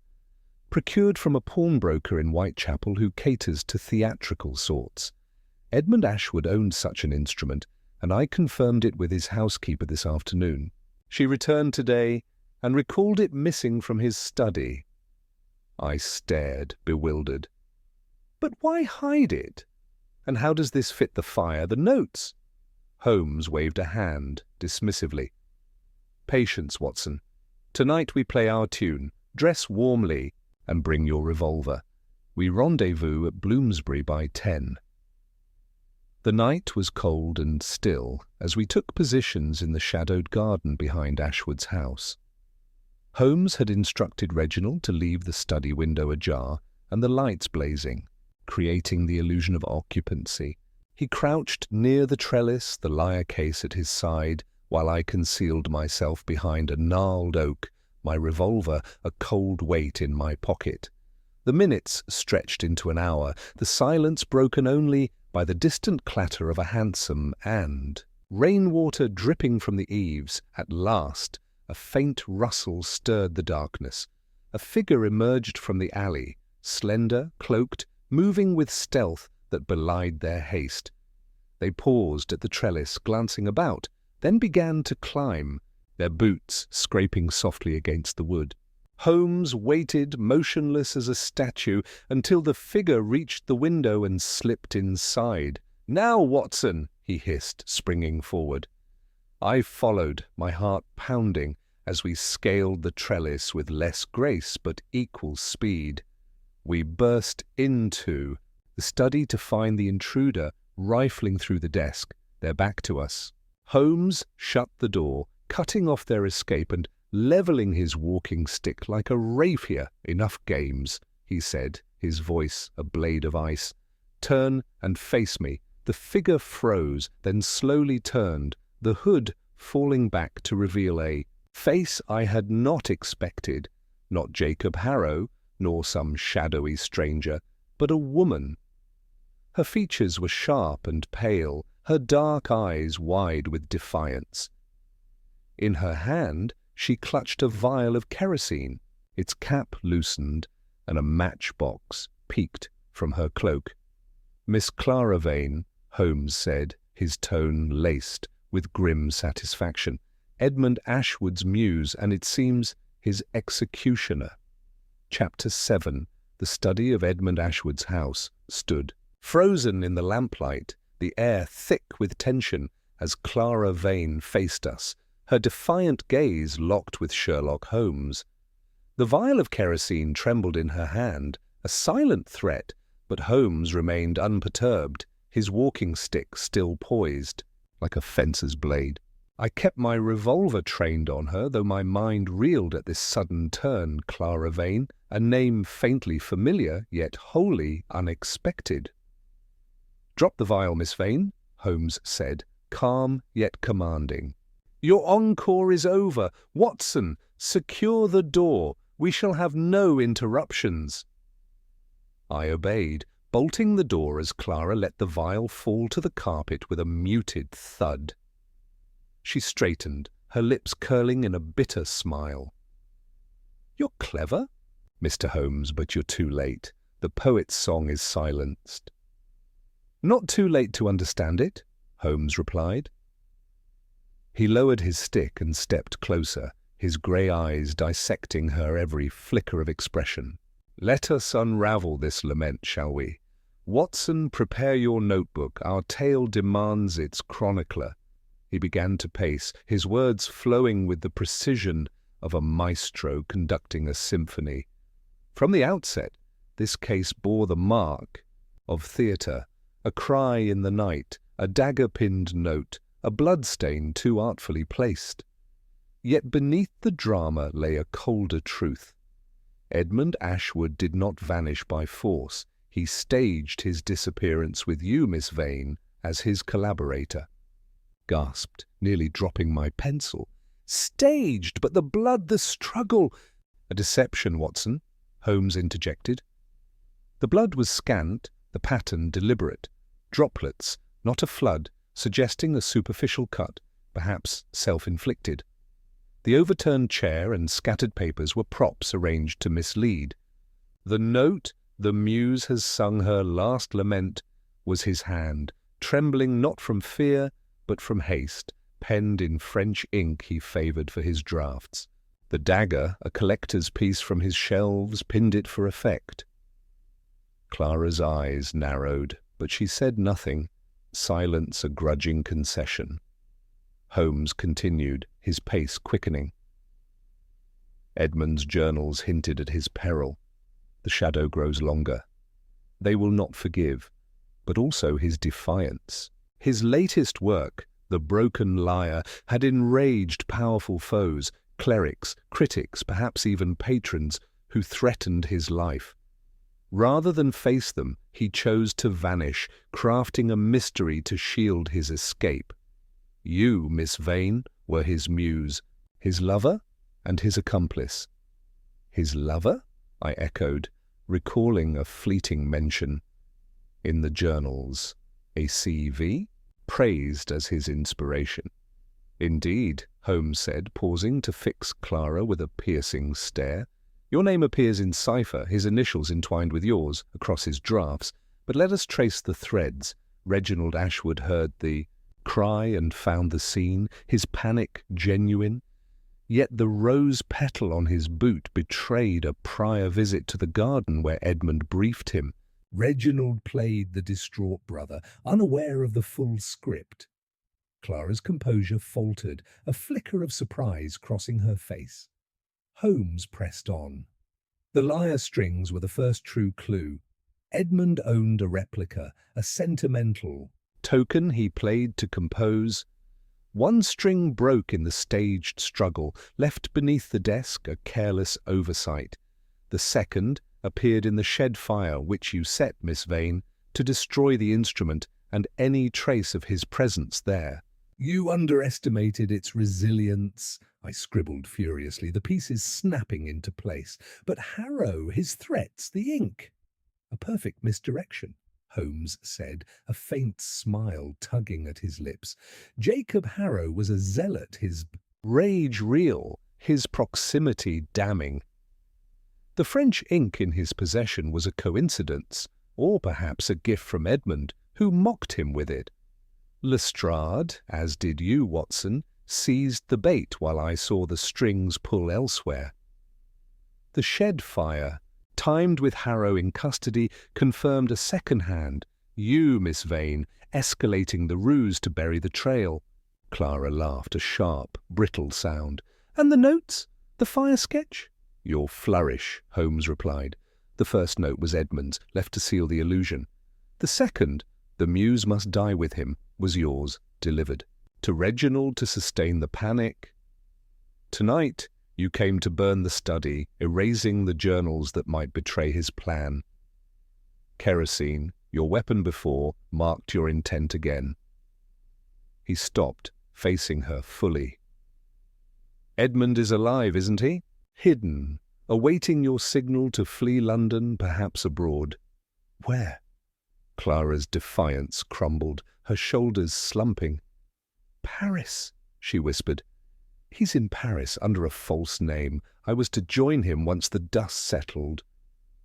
"Procured from a pawnbroker in Whitechapel who caters to theatrical sorts. Edmund Ashwood owned such an instrument, and I confirmed it with his housekeeper this afternoon. She returned today and recalled it missing from his study." I stared, bewildered. "But why hide it? And how does this fit the fire, the notes?" Holmes waved a hand, dismissively. "Patience, Watson. Tonight we play our tune. Dress warmly and bring your revolver. We rendezvous at Bloomsbury by 10. The night was cold and still as we took positions in the shadowed garden behind Ashwood's house. Holmes had instructed Reginald to leave the study window ajar and the lights blazing, creating the illusion of occupancy, He crouched near the trellis, the lyre case at his side, while I concealed myself behind a gnarled oak, my revolver a cold weight in my pocket. The minutes stretched into an hour, the silence broken only by the distant clatter of a hansom and, rainwater dripping from the eaves, at last, a faint rustle stirred the darkness. A figure emerged from the alley, slender, cloaked, moving with stealth that belied their haste. They paused at the trellis, glancing about, then began to climb, their boots scraping softly against the wood. Holmes waited, motionless as a statue, until the figure reached the window and slipped inside. "Now, Watson!" he hissed, springing forward. I followed, my heart pounding, as we scaled the trellis with less grace but equal speed. We burst into the study to find the intruder rifling through the desk, their back to us. Holmes shut the door, cutting off their escape and levelling his walking stick like a rapier. "Enough games," he said, his voice a blade of ice. "Turn and face me." The figure froze, then slowly turned, the hood falling back to reveal a face I had not expected, not Jacob Harrow, nor some shadowy stranger, but a woman. Her features were sharp and pale, her dark eyes wide with defiance. In her hand she clutched a vial of kerosene, its cap loosened, and a matchbox peeked from her cloak. "Miss Clara Vane," Holmes said, his tone laced with grim satisfaction. "Edmund Ashwood's muse, and it seems his executioner." Chapter 7. The study of Edmund Ashwood's house stood, frozen in the lamplight, the air thick with tension, as Clara Vane faced us, her defiant gaze locked with Sherlock Holmes. The vial of kerosene trembled in her hand, a silent threat, but Holmes remained unperturbed, his walking stick still poised, like a fencer's blade. I kept my revolver trained on her, though my mind reeled at this sudden turn. Clara Vane, a name faintly familiar, yet wholly unexpected. "Drop the vial, Miss Vane," Holmes said, calm yet commanding. "Your encore is over. Watson, secure the door. We shall have no interruptions." I obeyed, bolting the door as Clara let the vial fall to the carpet with a muted thud. She straightened, her lips curling in a bitter smile. "You're clever, Mr. Holmes, but you're too late. The poet's song is silenced." "Not too late to understand it," Holmes replied. He lowered his stick and stepped closer, his grey eyes dissecting her every flicker of expression. "Let us unravel this lament, shall we? Watson, prepare your notebook. Our tale demands its chronicler." He began to pace, his words flowing with the precision of a maestro conducting a symphony. From the outset, this case bore the mark of theatre, a cry in the night, a dagger-pinned note, a bloodstain too artfully placed. Yet beneath the drama lay a colder truth. Edmund Ashwood did not vanish by force. He staged his disappearance with you, Miss Vane, as his collaborator. Gasped, nearly dropping my pencil. "Staged, but the blood, the struggle—" "A deception, Watson," Holmes interjected. The blood was scant, the pattern deliberate. Droplets, not a flood, suggesting a superficial cut, perhaps self-inflicted. The overturned chair and scattered papers were props arranged to mislead. The note, "The muse has sung her last lament," was his hand, trembling not from fear, but from haste, penned in French ink he favoured for his drafts. The dagger, a collector's piece from his shelves, pinned it for effect. Clara's eyes narrowed, but she said nothing, silence a grudging concession. Holmes continued, his pace quickening. Edmund's journals hinted at his peril. The shadow grows longer. They will not forgive, but also his defiance. His latest work, The Broken Lyre, had enraged powerful foes, clerics, critics, perhaps even patrons, who threatened his life. Rather than face them, he chose to vanish, crafting a mystery to shield his escape. You, Miss Vane, were his muse, his lover, and his accomplice. His lover? I echoed, recalling a fleeting mention. In the journals, a CV, praised as his inspiration. Indeed, Holmes said, pausing to fix Clara with a piercing stare. Your name appears in cipher, his initials entwined with yours, across his drafts. But let us trace the threads. Reginald Ashwood heard the cry and found the scene, his panic genuine. Yet the rose petal on his boot betrayed a prior visit to the garden where Edmund briefed him. Reginald played the distraught brother, unaware of the full script. Clara's composure faltered, a flicker of surprise crossing her face. Holmes pressed on. The lyre strings were the first true clue. Edmund owned a replica, a sentimental Token he played to compose. One string broke in the staged struggle, left beneath the desk a careless oversight. The second appeared in the shed fire which you set, Miss Vane, to destroy the instrument and any trace of his presence there. You underestimated its resilience, I scribbled furiously, the pieces snapping into place. But Harrow, his threats, the ink. A perfect misdirection, Holmes said, a faint smile tugging at his lips. Jacob Harrow was a zealot, his rage real, his proximity damning. The French ink in his possession was a coincidence, or perhaps a gift from Edmund, who mocked him with it. Lestrade, as did you, Watson, seized the bait while I saw the strings pull elsewhere. The shed fire, timed with Harrow in custody, confirmed a second hand, you, Miss Vane, escalating the ruse to bury the trail. Clara laughed, a sharp, brittle sound. And the notes? The fire sketch? Your flourish, Holmes replied. The first note was Edmund's, left to seal the illusion. The second, the muse must die with him, was yours, delivered. To Reginald to sustain the panic. Tonight, you came to burn the study, erasing the journals that might betray his plan. Kerosene, your weapon before, marked your intent again. He stopped, facing her fully. Edmund is alive, isn't he? Hidden, awaiting your signal to flee London, perhaps abroad. Where? Clara's defiance crumbled, her shoulders slumping. Paris, she whispered. He's in Paris under a false name. I was to join him once the dust settled.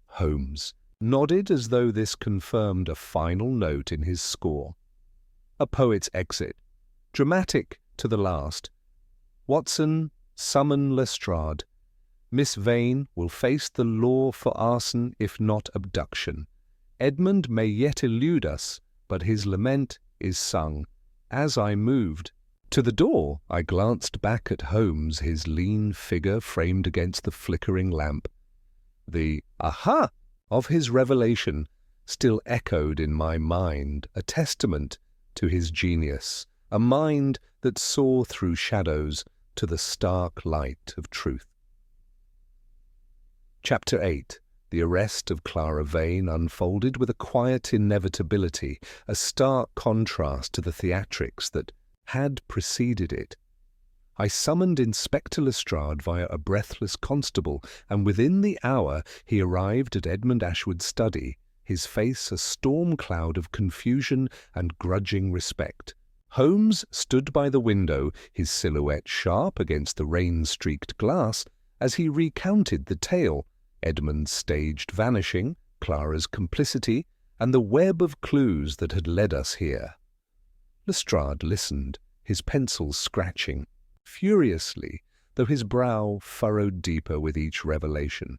Holmes nodded as though this confirmed a final note in his score. A poet's exit. Dramatic to the last. Watson, summon Lestrade. Miss Vane will face the law for arson if not abduction. Edmund may yet elude us, but his lament is sung. As I moved to the door, I glanced back at Holmes, his lean figure framed against the flickering lamp. The aha of his revelation still echoed in my mind, a testament to his genius, a mind that saw through shadows to the stark light of truth. Chapter 8. The arrest of Clara Vane unfolded with a quiet inevitability, a stark contrast to the theatrics that had preceded it. I summoned Inspector Lestrade via a breathless constable, and within the hour he arrived at Edmund Ashwood's study, his face a storm cloud of confusion and grudging respect. Holmes stood by the window, his silhouette sharp against the rain-streaked glass, as he recounted the tale, Edmund's staged vanishing, Clara's complicity, and the web of clues that had led us here. Lestrade listened, his pencil scratching, furiously, though his brow furrowed deeper with each revelation.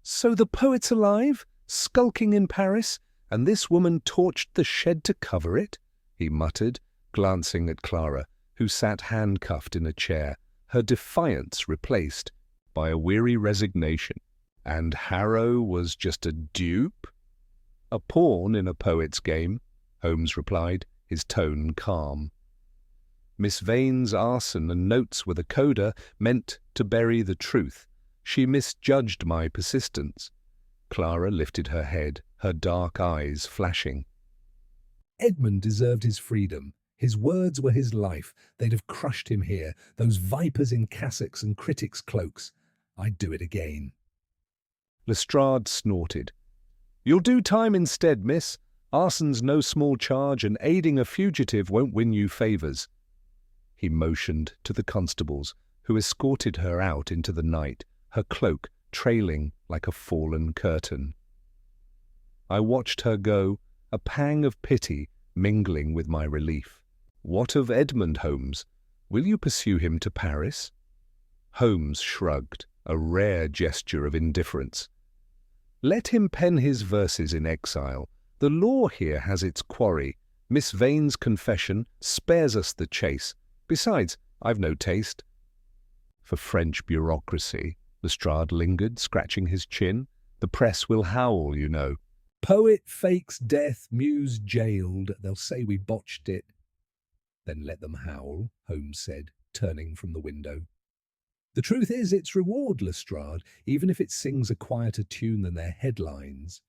So the poet's alive, skulking in Paris, and this woman torched the shed to cover it? He muttered, glancing at Clara, who sat handcuffed in a chair, her defiance replaced by a weary resignation. And Harrow was just a dupe? A pawn in a poet's game, Holmes replied, his tone calm. Miss Vane's arson and notes were the coda meant to bury the truth. She misjudged my persistence. Clara lifted her head, her dark eyes flashing. Edmund deserved his freedom. His words were his life. They'd have crushed him here, those vipers in cassocks and critics' cloaks. I'd do it again. Lestrade snorted. "You'll do time instead, miss. Arson's no small charge, and aiding a fugitive won't win you favours." He motioned to the constables, who escorted her out into the night, her cloak trailing like a fallen curtain. I watched her go, a pang of pity mingling with my relief. "What of Edmund, Holmes? Will you pursue him to Paris?" Holmes shrugged, a rare gesture of indifference. "Let him pen his verses in exile. The law here has its quarry. Miss Vane's confession spares us the chase. Besides, I've no taste." "For French bureaucracy," Lestrade lingered, scratching his chin. "The press will howl, you know." Poet fakes death, muse jailed. They'll say we botched it. "Then let them howl," Holmes said, turning from the window. "The truth is, it's reward, Lestrade, even if it sings a quieter tune than their headlines."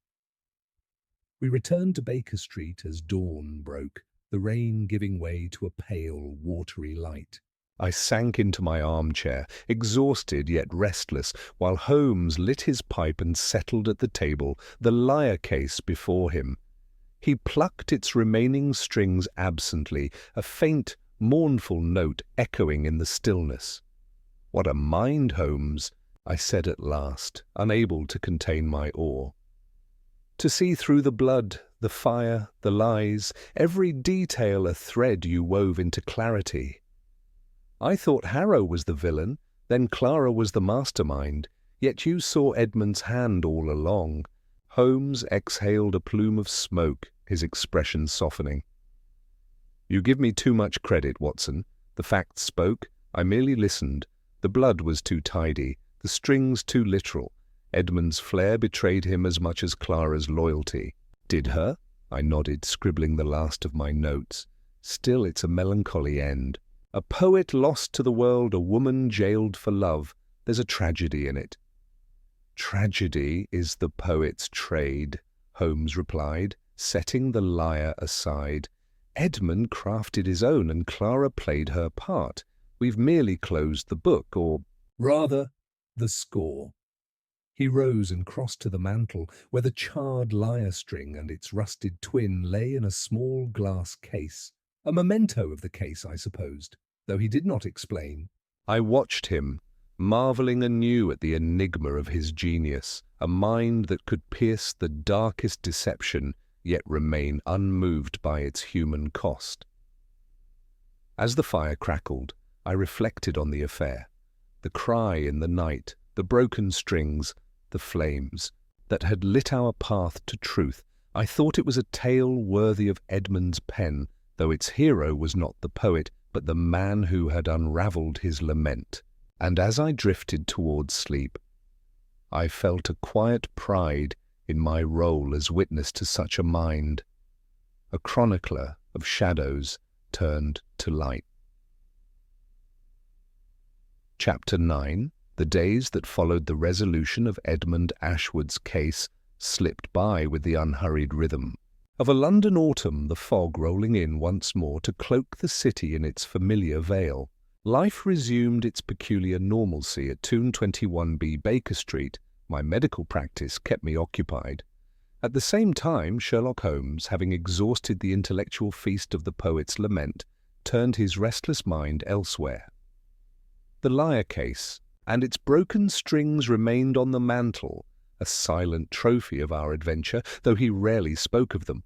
We returned to Baker Street as dawn broke, the rain giving way to a pale, watery light. I sank into my armchair, exhausted yet restless, while Holmes lit his pipe and settled at the table, the lyre case before him. He plucked its remaining strings absently, a faint, mournful note echoing in the stillness. "What a mind, Holmes," I said at last, unable to contain my awe. "To see through the blood, the fire, the lies, every detail a thread you wove into clarity. I thought Harrow was the villain, then Clara was the mastermind, yet you saw Edmund's hand all along." Holmes exhaled a plume of smoke, his expression softening. "You give me too much credit, Watson. The facts spoke. I merely listened. The blood was too tidy, the strings too literal. Edmund's flair betrayed him as much as Clara's loyalty." "Did her?" I nodded, scribbling the last of my notes. "Still, it's a melancholy end. A poet lost to the world, a woman jailed for love. There's a tragedy in it." "Tragedy is the poet's trade," Holmes replied, setting the lyre aside. "Edmund crafted his own and Clara played her part. We've merely closed the book, or Rather, the score." He rose and crossed to the mantel, where the charred lyre string and its rusted twin lay in a small glass case. A memento of the case, I supposed, though he did not explain. I watched him, marvelling anew at the enigma of his genius, a mind that could pierce the darkest deception, yet remain unmoved by its human cost. As the fire crackled, I reflected on the affair. The cry in the night, the broken strings, the flames that had lit our path to truth. I thought it was a tale worthy of Edmund's pen, though its hero was not the poet, but the man who had unravelled his lament. And as I drifted towards sleep, I felt a quiet pride in my role as witness to such a mind, a chronicler of shadows turned to light. Chapter 9. The days that followed the resolution of Edmund Ashwood's case slipped by with the unhurried rhythm of a London autumn, the fog rolling in once more to cloak the city in its familiar veil. Life resumed its peculiar normalcy at 221B Baker Street. My medical practice kept me occupied. At the same time, Sherlock Holmes, having exhausted the intellectual feast of the poet's lament, turned his restless mind elsewhere. The lyre case and its broken strings remained on the mantel, a silent trophy of our adventure, though he rarely spoke of them.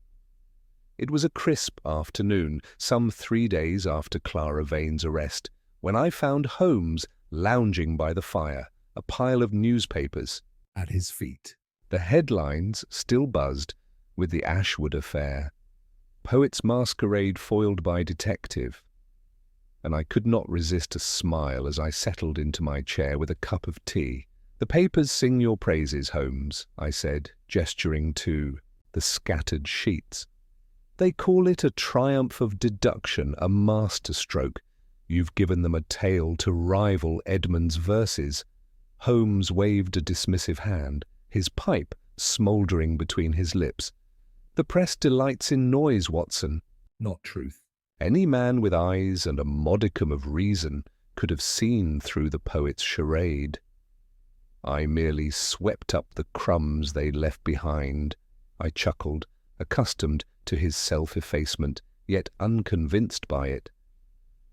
It was a crisp afternoon, some 3 days after Clara Vane's arrest, when I found Holmes lounging by the fire, a pile of newspapers At his feet. The headlines still buzzed with the Ashwood affair, poet's masquerade foiled by detective, and I could not resist a smile as I settled into my chair with a cup of tea. "The papers sing your praises, Holmes," I said, gesturing to the scattered sheets. "They call it a triumph of deduction, a masterstroke. You've given them a tale to rival Edmund's verses." Holmes waved a dismissive hand, his pipe smouldering between his lips. "The press delights in noise, Watson." "Not truth." Any man with eyes and a modicum of reason could have seen through the poet's charade. "I merely swept up the crumbs they left behind," I chuckled, accustomed to his self-effacement, yet unconvinced by it.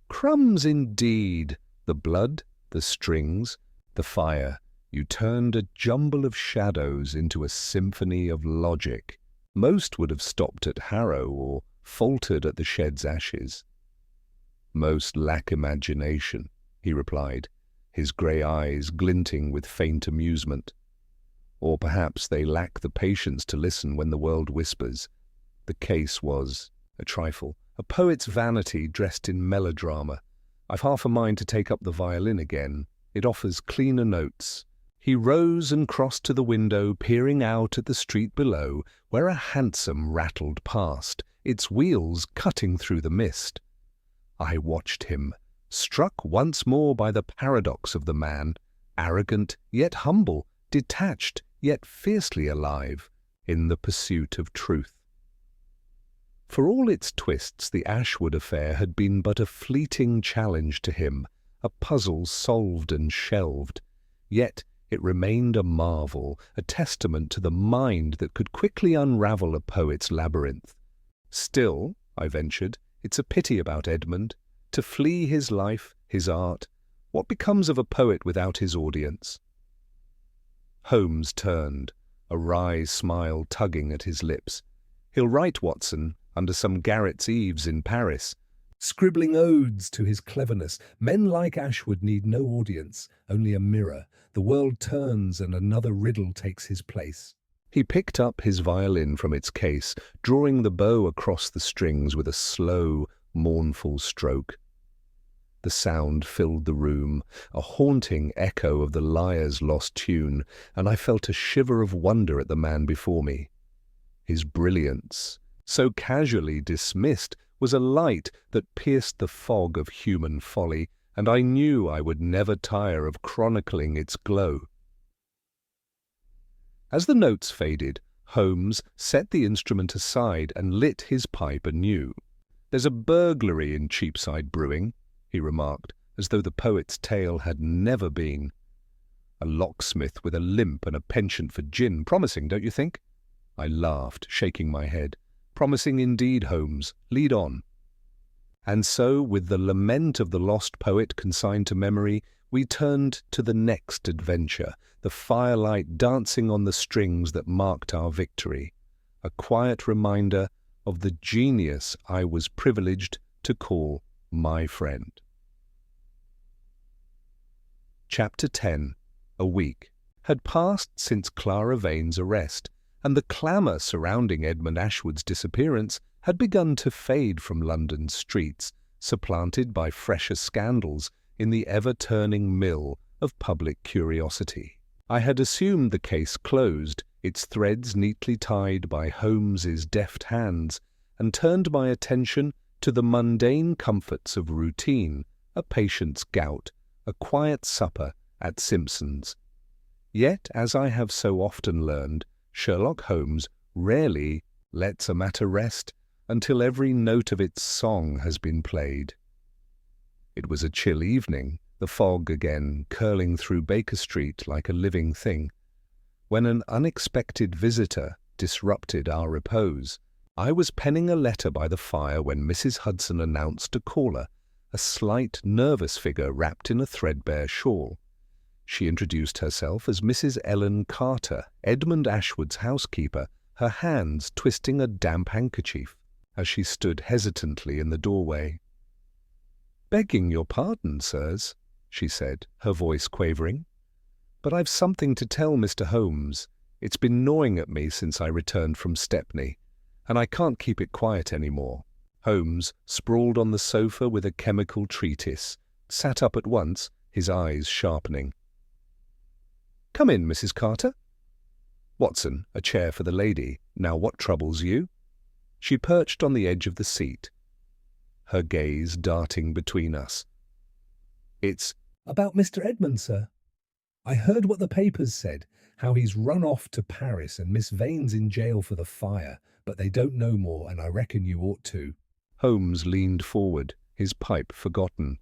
"Crumbs indeed! The blood, the strings, the fire. You turned a jumble of shadows into a symphony of logic. Most would have stopped at Harrow or faltered at the shed's ashes." "Most lack imagination," he replied, his grey eyes glinting with faint amusement. "Or perhaps they lack the patience to listen when the world whispers." The case was a trifle, a poet's vanity dressed in melodrama. "I've half a mind to take up the violin again. It offers cleaner notes." He rose and crossed to the window, peering out at the street below, where a hansom rattled past, its wheels cutting through the mist. I watched him, struck once more by the paradox of the man, arrogant yet humble, detached yet fiercely alive, in the pursuit of truth. For all its twists, the Ashwood affair had been but a fleeting challenge to him, a puzzle solved and shelved. Yet it remained a marvel, a testament to the mind that could quickly unravel a poet's labyrinth. "Still," I ventured, "it's a pity about Edmund. To flee his life, his art. What becomes of a poet without his audience?" Holmes turned, a wry smile tugging at his lips. "He'll write, Watson, under some garret's eaves in Paris, Scribbling odes to his cleverness. Men like Ashwood need no audience, only a mirror. The world turns and another riddle takes his place." He picked up his violin from its case, drawing the bow across the strings with a slow, mournful stroke. The sound filled the room, a haunting echo of the Lyre's lost tune, and I felt a shiver of wonder at the man before me. His brilliance, so casually dismissed, was a light that pierced the fog of human folly, and I knew I would never tire of chronicling its glow. As the notes faded, Holmes set the instrument aside and lit his pipe anew. "There's a burglary in Cheapside Brewing," he remarked, as though the poet's tale had never been. "A locksmith with a limp and a penchant for gin. Promising, don't you think?" I laughed, shaking my head. "Promising indeed, Holmes. Lead on." And so, with the lament of the lost poet consigned to memory, we turned to the next adventure, the firelight dancing on the strings that marked our victory, a quiet reminder of the genius I was privileged to call my friend. Chapter 10. A week had passed since Clara Vane's arrest, and the clamour surrounding Edmund Ashwood's disappearance had begun to fade from London's streets, supplanted by fresher scandals in the ever-turning mill of public curiosity. I had assumed the case closed, its threads neatly tied by Holmes's deft hands, and turned my attention to the mundane comforts of routine, a patient's gout, a quiet supper at Simpson's. Yet, as I have so often learned, Sherlock Holmes rarely lets a matter rest until every note of its song has been played. It was a chill evening, the fog again curling through Baker Street like a living thing, when an unexpected visitor disrupted our repose. I was penning a letter by the fire when Mrs. Hudson announced a caller, a slight, nervous figure wrapped in a threadbare shawl. She introduced herself as Mrs. Ellen Carter, Edmund Ashwood's housekeeper, her hands twisting a damp handkerchief as she stood hesitantly in the doorway. "Begging your pardon, sirs," she said, her voice quavering, "but I've something to tell Mr. Holmes. It's been gnawing at me since I returned from Stepney, and I can't keep it quiet any more." Holmes, sprawled on the sofa with a chemical treatise, sat up at once, his eyes sharpening. "Come in, Mrs. Carter." "Watson, a chair for the lady. Now what troubles you?" She perched on the edge of the seat, her gaze darting between us. "It's about Mr. Edmund, sir. I heard what the papers said. how he's run off to Paris and Miss Vane's in jail for the fire, but they don't know more, and I reckon you ought to. Holmes leaned forward, his pipe forgotten.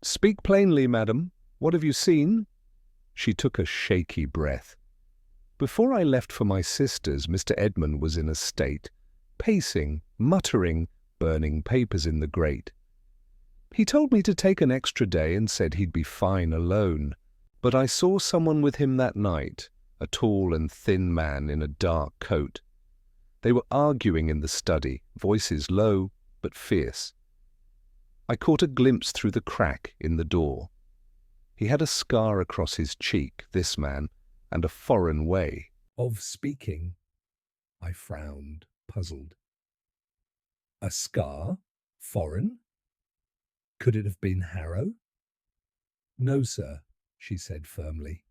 "Speak plainly, madam. What have you seen?" She took a shaky breath. "Before I left for my sister's, Mr. Edmund was in a state, pacing, muttering, burning papers in the grate. He told me to take an extra day and said he'd be fine alone. But I saw someone with him that night, a tall and thin man in a dark coat. They were arguing in the study, voices low but fierce. I caught a glimpse through the crack in the door. He had a scar across his cheek, this man, and a foreign way." Of speaking, I frowned, puzzled. A scar? Foreign? Could it have been Harrow? No, sir, she said firmly.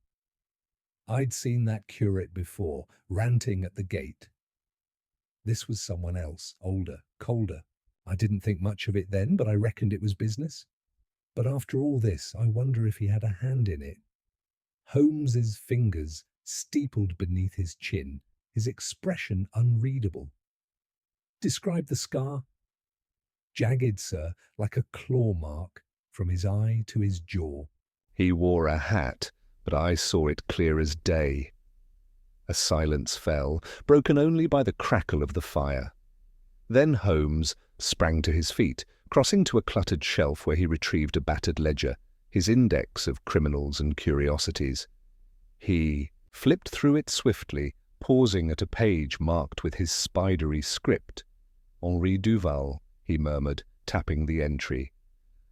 I'd seen that curate before, ranting at the gate. This was someone else, older, colder. I didn't think much of it then, but I reckoned it was business. But after all this, I wonder if he had a hand in it. Holmes's fingers steepled beneath his chin, his expression unreadable. Describe the scar. Jagged, sir, like a claw mark, from his eye to his jaw. He wore a hat, but I saw it clear as day. A silence fell, broken only by the crackle of the fire. Then Holmes sprang to his feet, crossing to a cluttered shelf where he retrieved a battered ledger, his index of criminals and curiosities. He flipped through it swiftly, pausing at a page marked with his spidery script. "Henri Duval," he murmured, tapping the entry.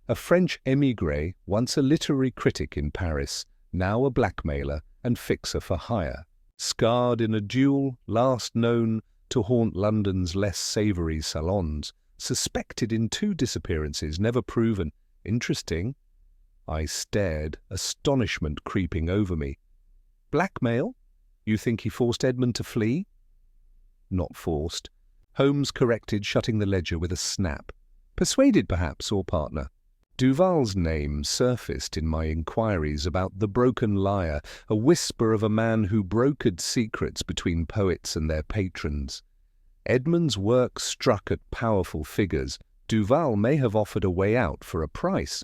"A French émigré, once a literary critic in Paris, now a blackmailer and fixer for hire. Scarred in a duel, last known to haunt London's less savoury salons. Suspected in 2 disappearances, never proven. Interesting." I stared, astonishment creeping over me. "Blackmail? You think he forced Edmund to flee?" "Not forced," Holmes corrected, shutting the ledger with a snap. "Persuaded, perhaps, or partner." Duval's name surfaced in my inquiries about the broken liar, a whisper of a man who brokered secrets between poets and their patrons. Edmund's work struck at powerful figures. Duval may have offered a way out for a price.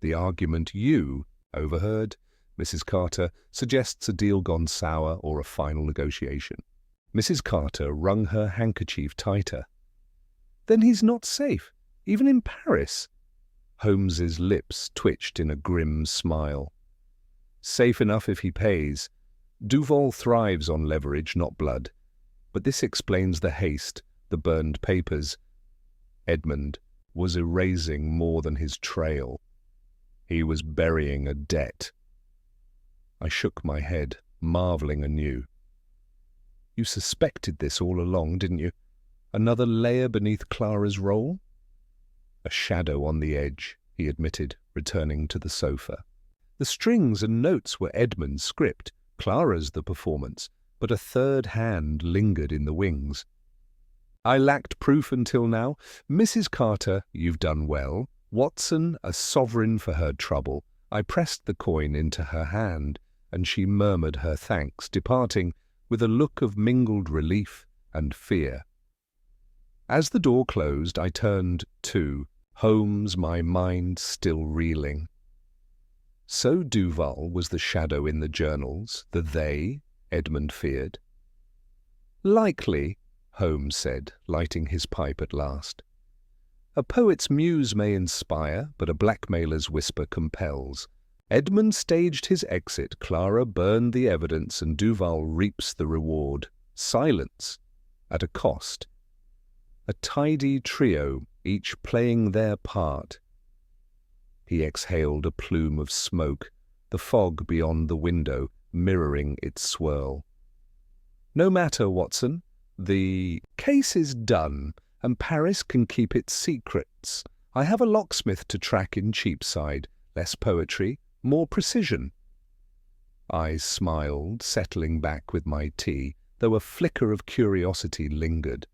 The argument you overheard, Mrs. Carter, suggests a deal gone sour or a final negotiation. Mrs. Carter wrung her handkerchief tighter. "Then he's not safe, even in Paris?" Holmes's lips twitched in a grim smile. "Safe enough if he pays. Duval thrives on leverage, not blood. But this explains the haste, the burned papers. Edmund was erasing more than his trail. He was burying a debt." I shook my head, marvelling anew. "You suspected this all along, didn't you? Another layer beneath Clara's role?" "A shadow on the edge," he admitted, returning to the sofa. "The strings and notes were Edmund's script, Clara's the performance, but a third hand lingered in the wings. I lacked proof until now. Mrs. Carter, you've done well. Watson, a sovereign for her trouble." I pressed the coin into her hand, and she murmured her thanks, departing with a look of mingled relief and fear. As the door closed, I turned to Holmes, my mind still reeling. So Duval was the shadow in the journals, the they Edmund feared. "Likely," Holmes said, lighting his pipe at last. "A poet's muse may inspire, but a blackmailer's whisper compels. Edmund staged his exit, Clara burned the evidence, and Duval reaps the reward. Silence, at a cost. A tidy trio, each playing their part." He exhaled a plume of smoke, the fog beyond the window mirroring its swirl. "No matter, Watson. The case is done, and Paris can keep its secrets. I have a locksmith to track in Cheapside. Less poetry, more precision." I smiled, settling back with my tea, though a flicker of curiosity lingered.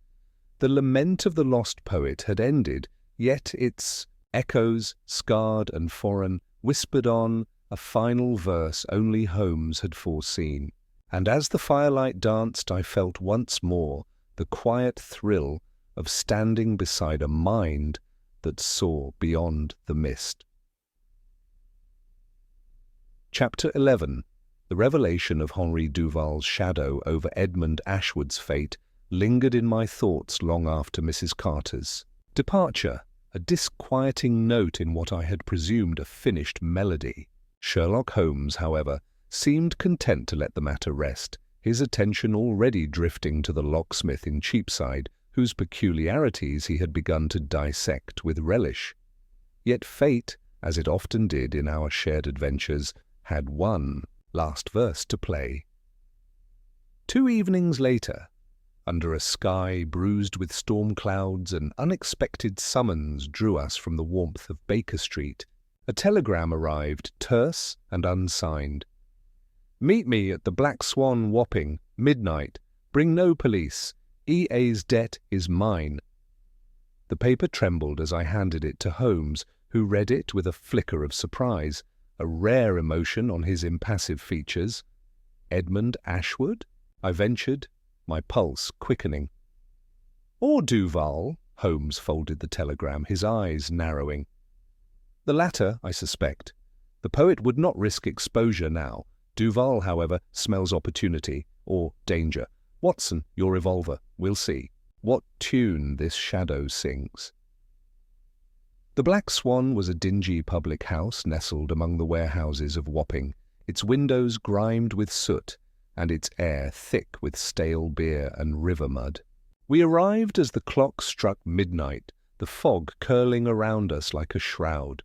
The lament of the lost poet had ended, yet its echoes, scarred and foreign, whispered on, a final verse only Holmes had foreseen. And as the firelight danced, I felt once more the quiet thrill of standing beside a mind that saw beyond the mist. Chapter 11. The revelation of Henri Duval's shadow over Edmund Ashwood's fate lingered in my thoughts long after Mrs. Carter's departure, a disquieting note in what I had presumed a finished melody. Sherlock Holmes, however, seemed content to let the matter rest, his attention already drifting to the locksmith in Cheapside, whose peculiarities he had begun to dissect with relish. Yet fate, as it often did in our shared adventures, had one last verse to play. 2 evenings later, under a sky bruised with storm clouds, an unexpected summons drew us from the warmth of Baker Street. A telegram arrived, terse and unsigned. "Meet me at the Black Swan, Wapping, midnight. Bring no police. E.A.'s debt is mine." The paper trembled as I handed it to Holmes, who read it with a flicker of surprise, a rare emotion on his impassive features. "Edmund Ashwood?" I ventured, my pulse quickening. "Or Duval?" Holmes folded the telegram, his eyes narrowing. "The latter, I suspect. The poet would not risk exposure now. Duval, however, smells opportunity, or danger. Watson, your revolver. We'll see what tune this shadow sings." The Black Swan was a dingy public house nestled among the warehouses of Wapping, its windows grimed with soot, and its air thick with stale beer and river mud. We arrived as the clock struck midnight, the fog curling around us like a shroud.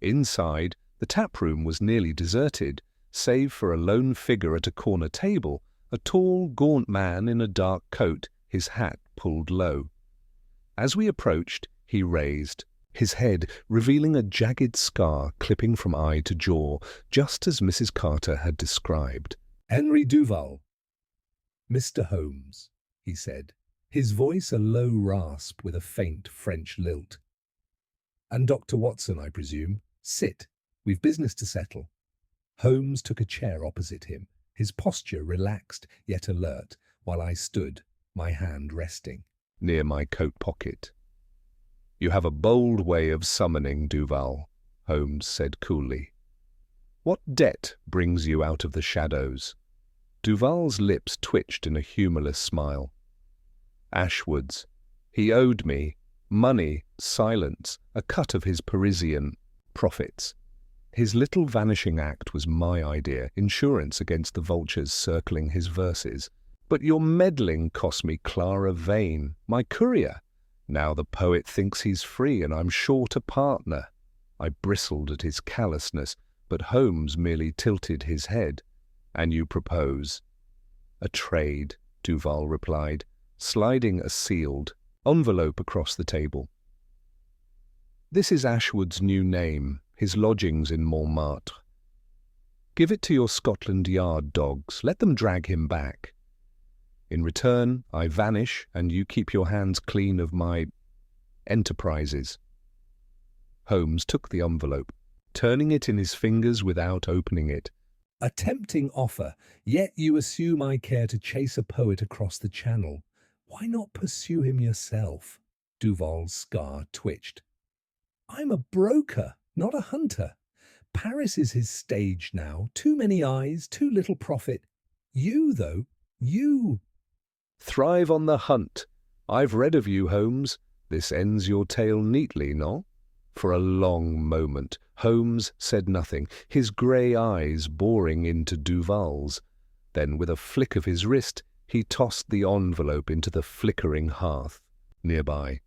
Inside, the tap-room was nearly deserted, save for a lone figure at a corner table, a tall, gaunt man in a dark coat, his hat pulled low. As we approached, he raised his head, revealing a jagged scar clipping from eye to jaw, just as Mrs. Carter had described. "Henri Duval." "Mr. Holmes," he said, his voice a low rasp with a faint French lilt. "And Dr. Watson, I presume. Sit. We've business to settle." Holmes took a chair opposite him, his posture relaxed yet alert, while I stood, my hand resting near my coat pocket. "You have a bold way of summoning Duval," Holmes said coolly. "What debt brings you out of the shadows?" Duval's lips twitched in a humourless smile. "Ashwood's. He owed me money, silence, a cut of his Parisian profits. His little vanishing act was my idea, insurance against the vultures circling his verses. But your meddling cost me Clara Vane, my courier. Now the poet thinks he's free, and I'm short a partner." I bristled at his callousness, but Holmes merely tilted his head. "And you propose?" "A trade," Duval replied, sliding a sealed envelope across the table. "This is Ashwood's new name, his lodgings in Montmartre. Give it to your Scotland Yard dogs. Let them drag him back. In return, I vanish, and you keep your hands clean of my enterprises." Holmes took the envelope, turning it in his fingers without opening it. "A tempting offer, yet you assume I care to chase a poet across the channel. Why not pursue him yourself?" Duval's scar twitched. "I'm a broker, not a hunter. Paris is his stage now. Too many eyes, too little profit. You, though, you—" "Thrive on the hunt. I've read of you, Holmes. This ends your tale neatly, no?" For a long moment, Holmes said nothing, his grey eyes boring into Duval's. Then, with a flick of his wrist, he tossed the envelope into the flickering hearth nearby.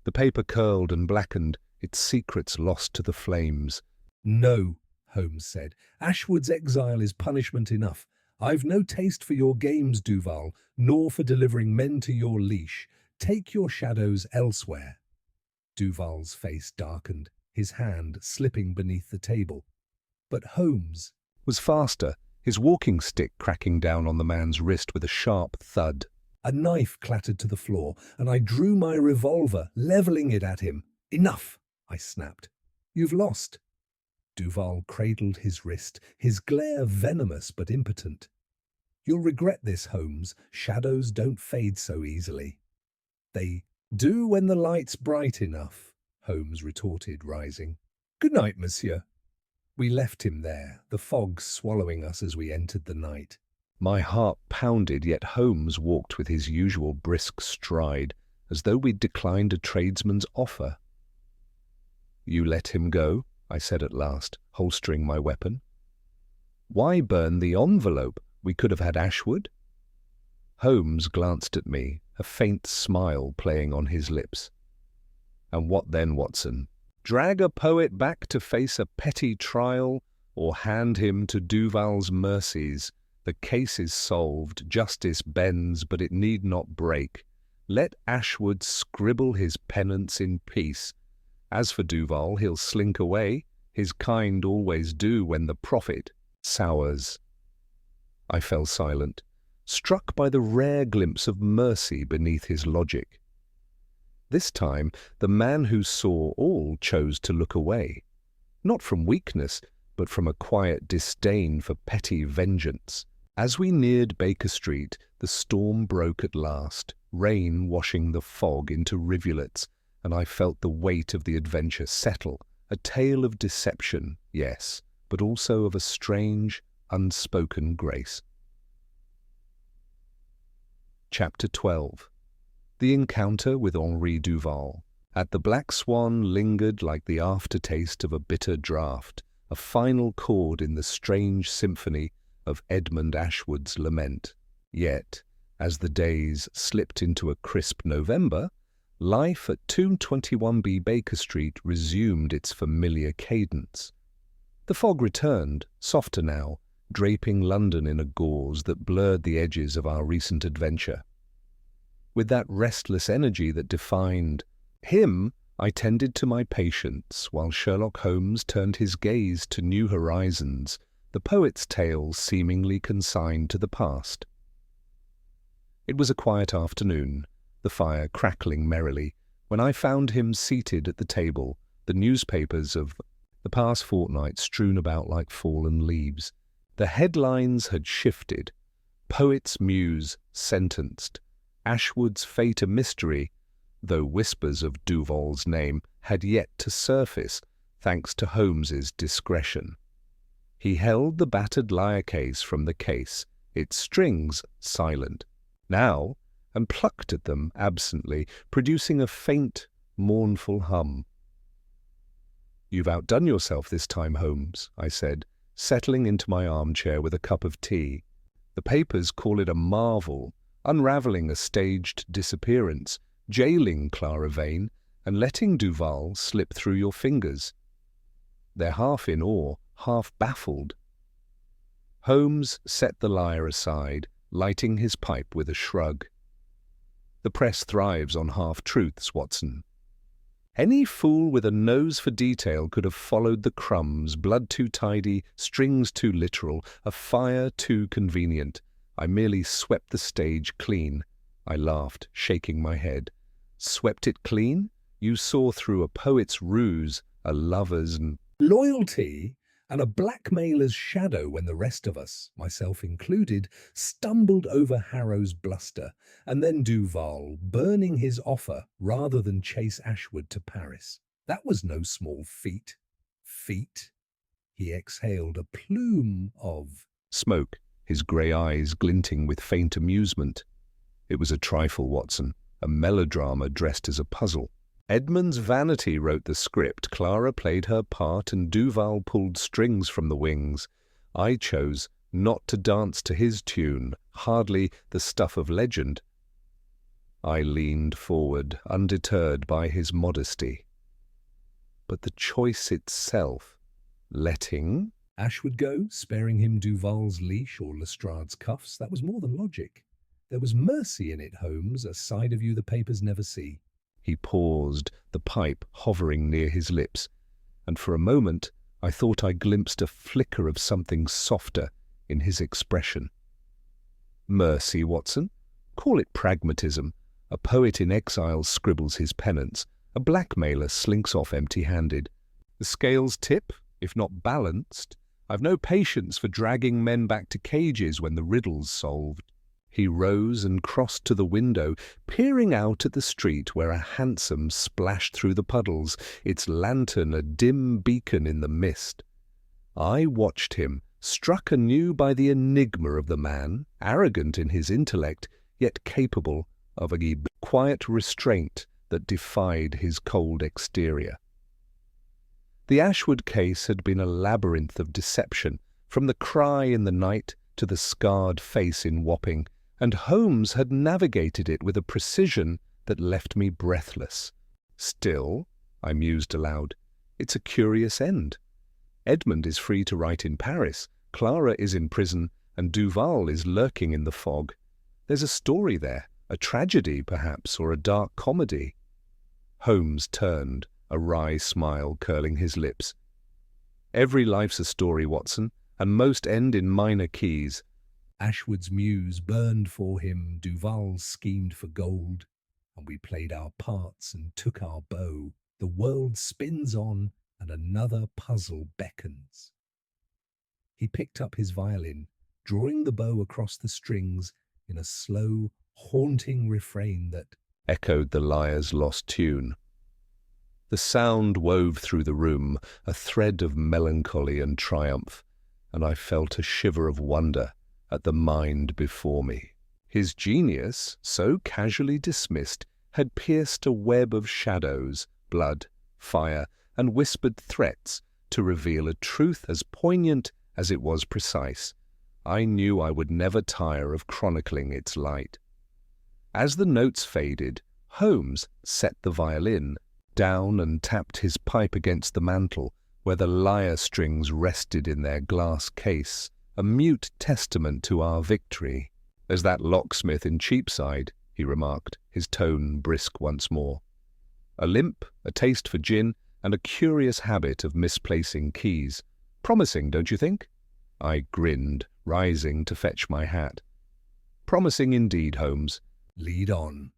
The paper curled and blackened, its secrets lost to the flames. "No," Holmes said. "Ashwood's exile is punishment enough. I've no taste for your games, Duval, nor for delivering men to your leash. Take your shadows elsewhere." Duval's face darkened, his hand slipping beneath the table. But Holmes was faster, his walking stick cracking down on the man's wrist with a sharp thud. A knife clattered to the floor, and I drew my revolver, levelling it at him. "Enough," I snapped. "You've lost." Duval cradled his wrist, his glare venomous but impotent. "You'll regret this, Holmes. Shadows don't fade so easily." "They do when the light's bright enough," Holmes retorted, rising. "Good night, monsieur." We left him there, the fog swallowing us as we entered the night. My heart pounded, yet Holmes walked with his usual brisk stride, as though we'd declined a tradesman's offer. "You let him go," I said at last, holstering my weapon. "Why burn the envelope? We could have had Ashwood." Holmes glanced at me, a faint smile playing on his lips. "And what then, Watson? Drag a poet back to face a petty trial, or hand him to Duval's mercies? The case is solved, justice bends, but it need not break. Let Ashwood scribble his penance in peace. As for Duval, he'll slink away. His kind always do when the profit sours." I fell silent, struck by the rare glimpse of mercy beneath his logic. This time, the man who saw all chose to look away, not from weakness, but from a quiet disdain for petty vengeance. As we neared Baker Street, the storm broke at last, rain washing the fog into rivulets, and I felt the weight of the adventure settle, a tale of deception, yes, but also of a strange, unspoken grace. Chapter 12. The encounter with Henri Duval. At the Black Swan lingered like the aftertaste of a bitter draught, a final chord in the strange symphony of Edmund Ashwood's Lament. Yet, as the days slipped into a crisp November, life at 221B Baker Street resumed its familiar cadence. The fog returned, softer now, draping London in a gauze that blurred the edges of our recent adventure. With that restless energy that defined him, I tended to my patients, while Sherlock Holmes turned his gaze to new horizons, the poet's tale seemingly consigned to the past. It was a quiet afternoon, the fire crackling merrily, when I found him seated at the table, the newspapers of the past fortnight strewn about like fallen leaves. The headlines had shifted. Poet's muse sentenced. Ashwood's fate a mystery, though whispers of Duval's name had yet to surface, thanks to Holmes's discretion. He held the battered lyre case from the case, its strings silent, now, and plucked at them absently, producing a faint, mournful hum. "You've outdone yourself this time, Holmes," I said, settling into my armchair with a cup of tea. "The papers call it a marvel, unravelling a staged disappearance, jailing Clara Vane, and letting Duval slip through your fingers. They're half in awe, half baffled." Holmes set the lyre aside, lighting his pipe with a shrug. "The press thrives on half-truths, Watson. Any fool with a nose for detail could have followed the crumbs, blood too tidy, strings too literal, a fire too convenient. I merely swept the stage clean." I laughed, shaking my head. "Swept it clean? You saw through a poet's ruse, a lover's Loyalty and a blackmailer's shadow when the rest of us, myself included, stumbled over Harrow's bluster, and then Duval burning his offer rather than chase Ashwood to Paris. That was no small feat. Feat? He exhaled a plume of smoke, his grey eyes glinting with faint amusement. "It was a trifle, Watson, a melodrama dressed as a puzzle. Edmund's vanity wrote the script, Clara played her part, and Duval pulled strings from the wings. I chose not to dance to his tune, hardly the stuff of legend." I leaned forward, undeterred by his modesty. "But the choice itself, letting Ashwood go, sparing him Duval's leash or Lestrade's cuffs, that was more than logic. There was mercy in it, Holmes, a side of you the papers never see." He paused, the pipe hovering near his lips, and for a moment I thought I glimpsed a flicker of something softer in his expression. "Mercy, Watson? Call it pragmatism. A poet in exile scribbles his penance. A blackmailer slinks off empty-handed. The scales tip, If not balanced, I've no patience for dragging men back to cages when the riddle's solved. He rose and crossed to the window, peering out at the street where a hansom splashed through the puddles, its lantern a dim beacon in the mist. I watched him, struck anew by the enigma of the man, arrogant in his intellect, yet capable of a quiet restraint that defied his cold exterior. The Ashwood case had been a labyrinth of deception, from the cry in the night to the scarred face in Wapping, and Holmes had navigated it with a precision that left me breathless. Still, I mused aloud, it's a curious end. Edmund is free to write in Paris, Clara is in prison, and Duval is lurking in the fog. There's a story there, a tragedy perhaps, or a dark comedy. Holmes turned, a wry smile curling his lips. Every life's a story, Watson, and most end in minor keys. Ashwood's muse burned for him, Duval schemed for gold, and we played our parts and took our bow. The world spins on, and another puzzle beckons. He picked up his violin, drawing the bow across the strings in a slow, haunting refrain that echoed the lyre's lost tune. The sound wove through the room, a thread of melancholy and triumph, and I felt a shiver of wonder at the mind before me. His genius, so casually dismissed, had pierced a web of shadows, blood, fire, and whispered threats to reveal a truth as poignant as it was precise. I knew I would never tire of chronicling its light. As the notes faded, Holmes set the violin down and tapped his pipe against the mantel, where the lyre strings rested in their glass case, a mute testament to our victory. "There's that locksmith in Cheapside," he remarked, his tone brisk once more. "A limp, a taste for gin, and a curious habit of misplacing keys. Promising, don't you think?" I grinned, rising to fetch my hat. "Promising indeed, Holmes." lead on.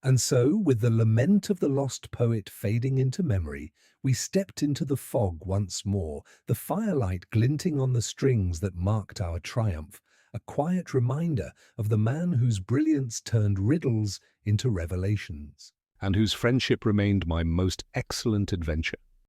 And so, with the lament of the lost poet fading into memory, we stepped into the fog once more, the firelight glinting on the strings that marked our triumph, a quiet reminder of the man whose brilliance turned riddles into revelations. And whose friendship remained my most excellent adventure.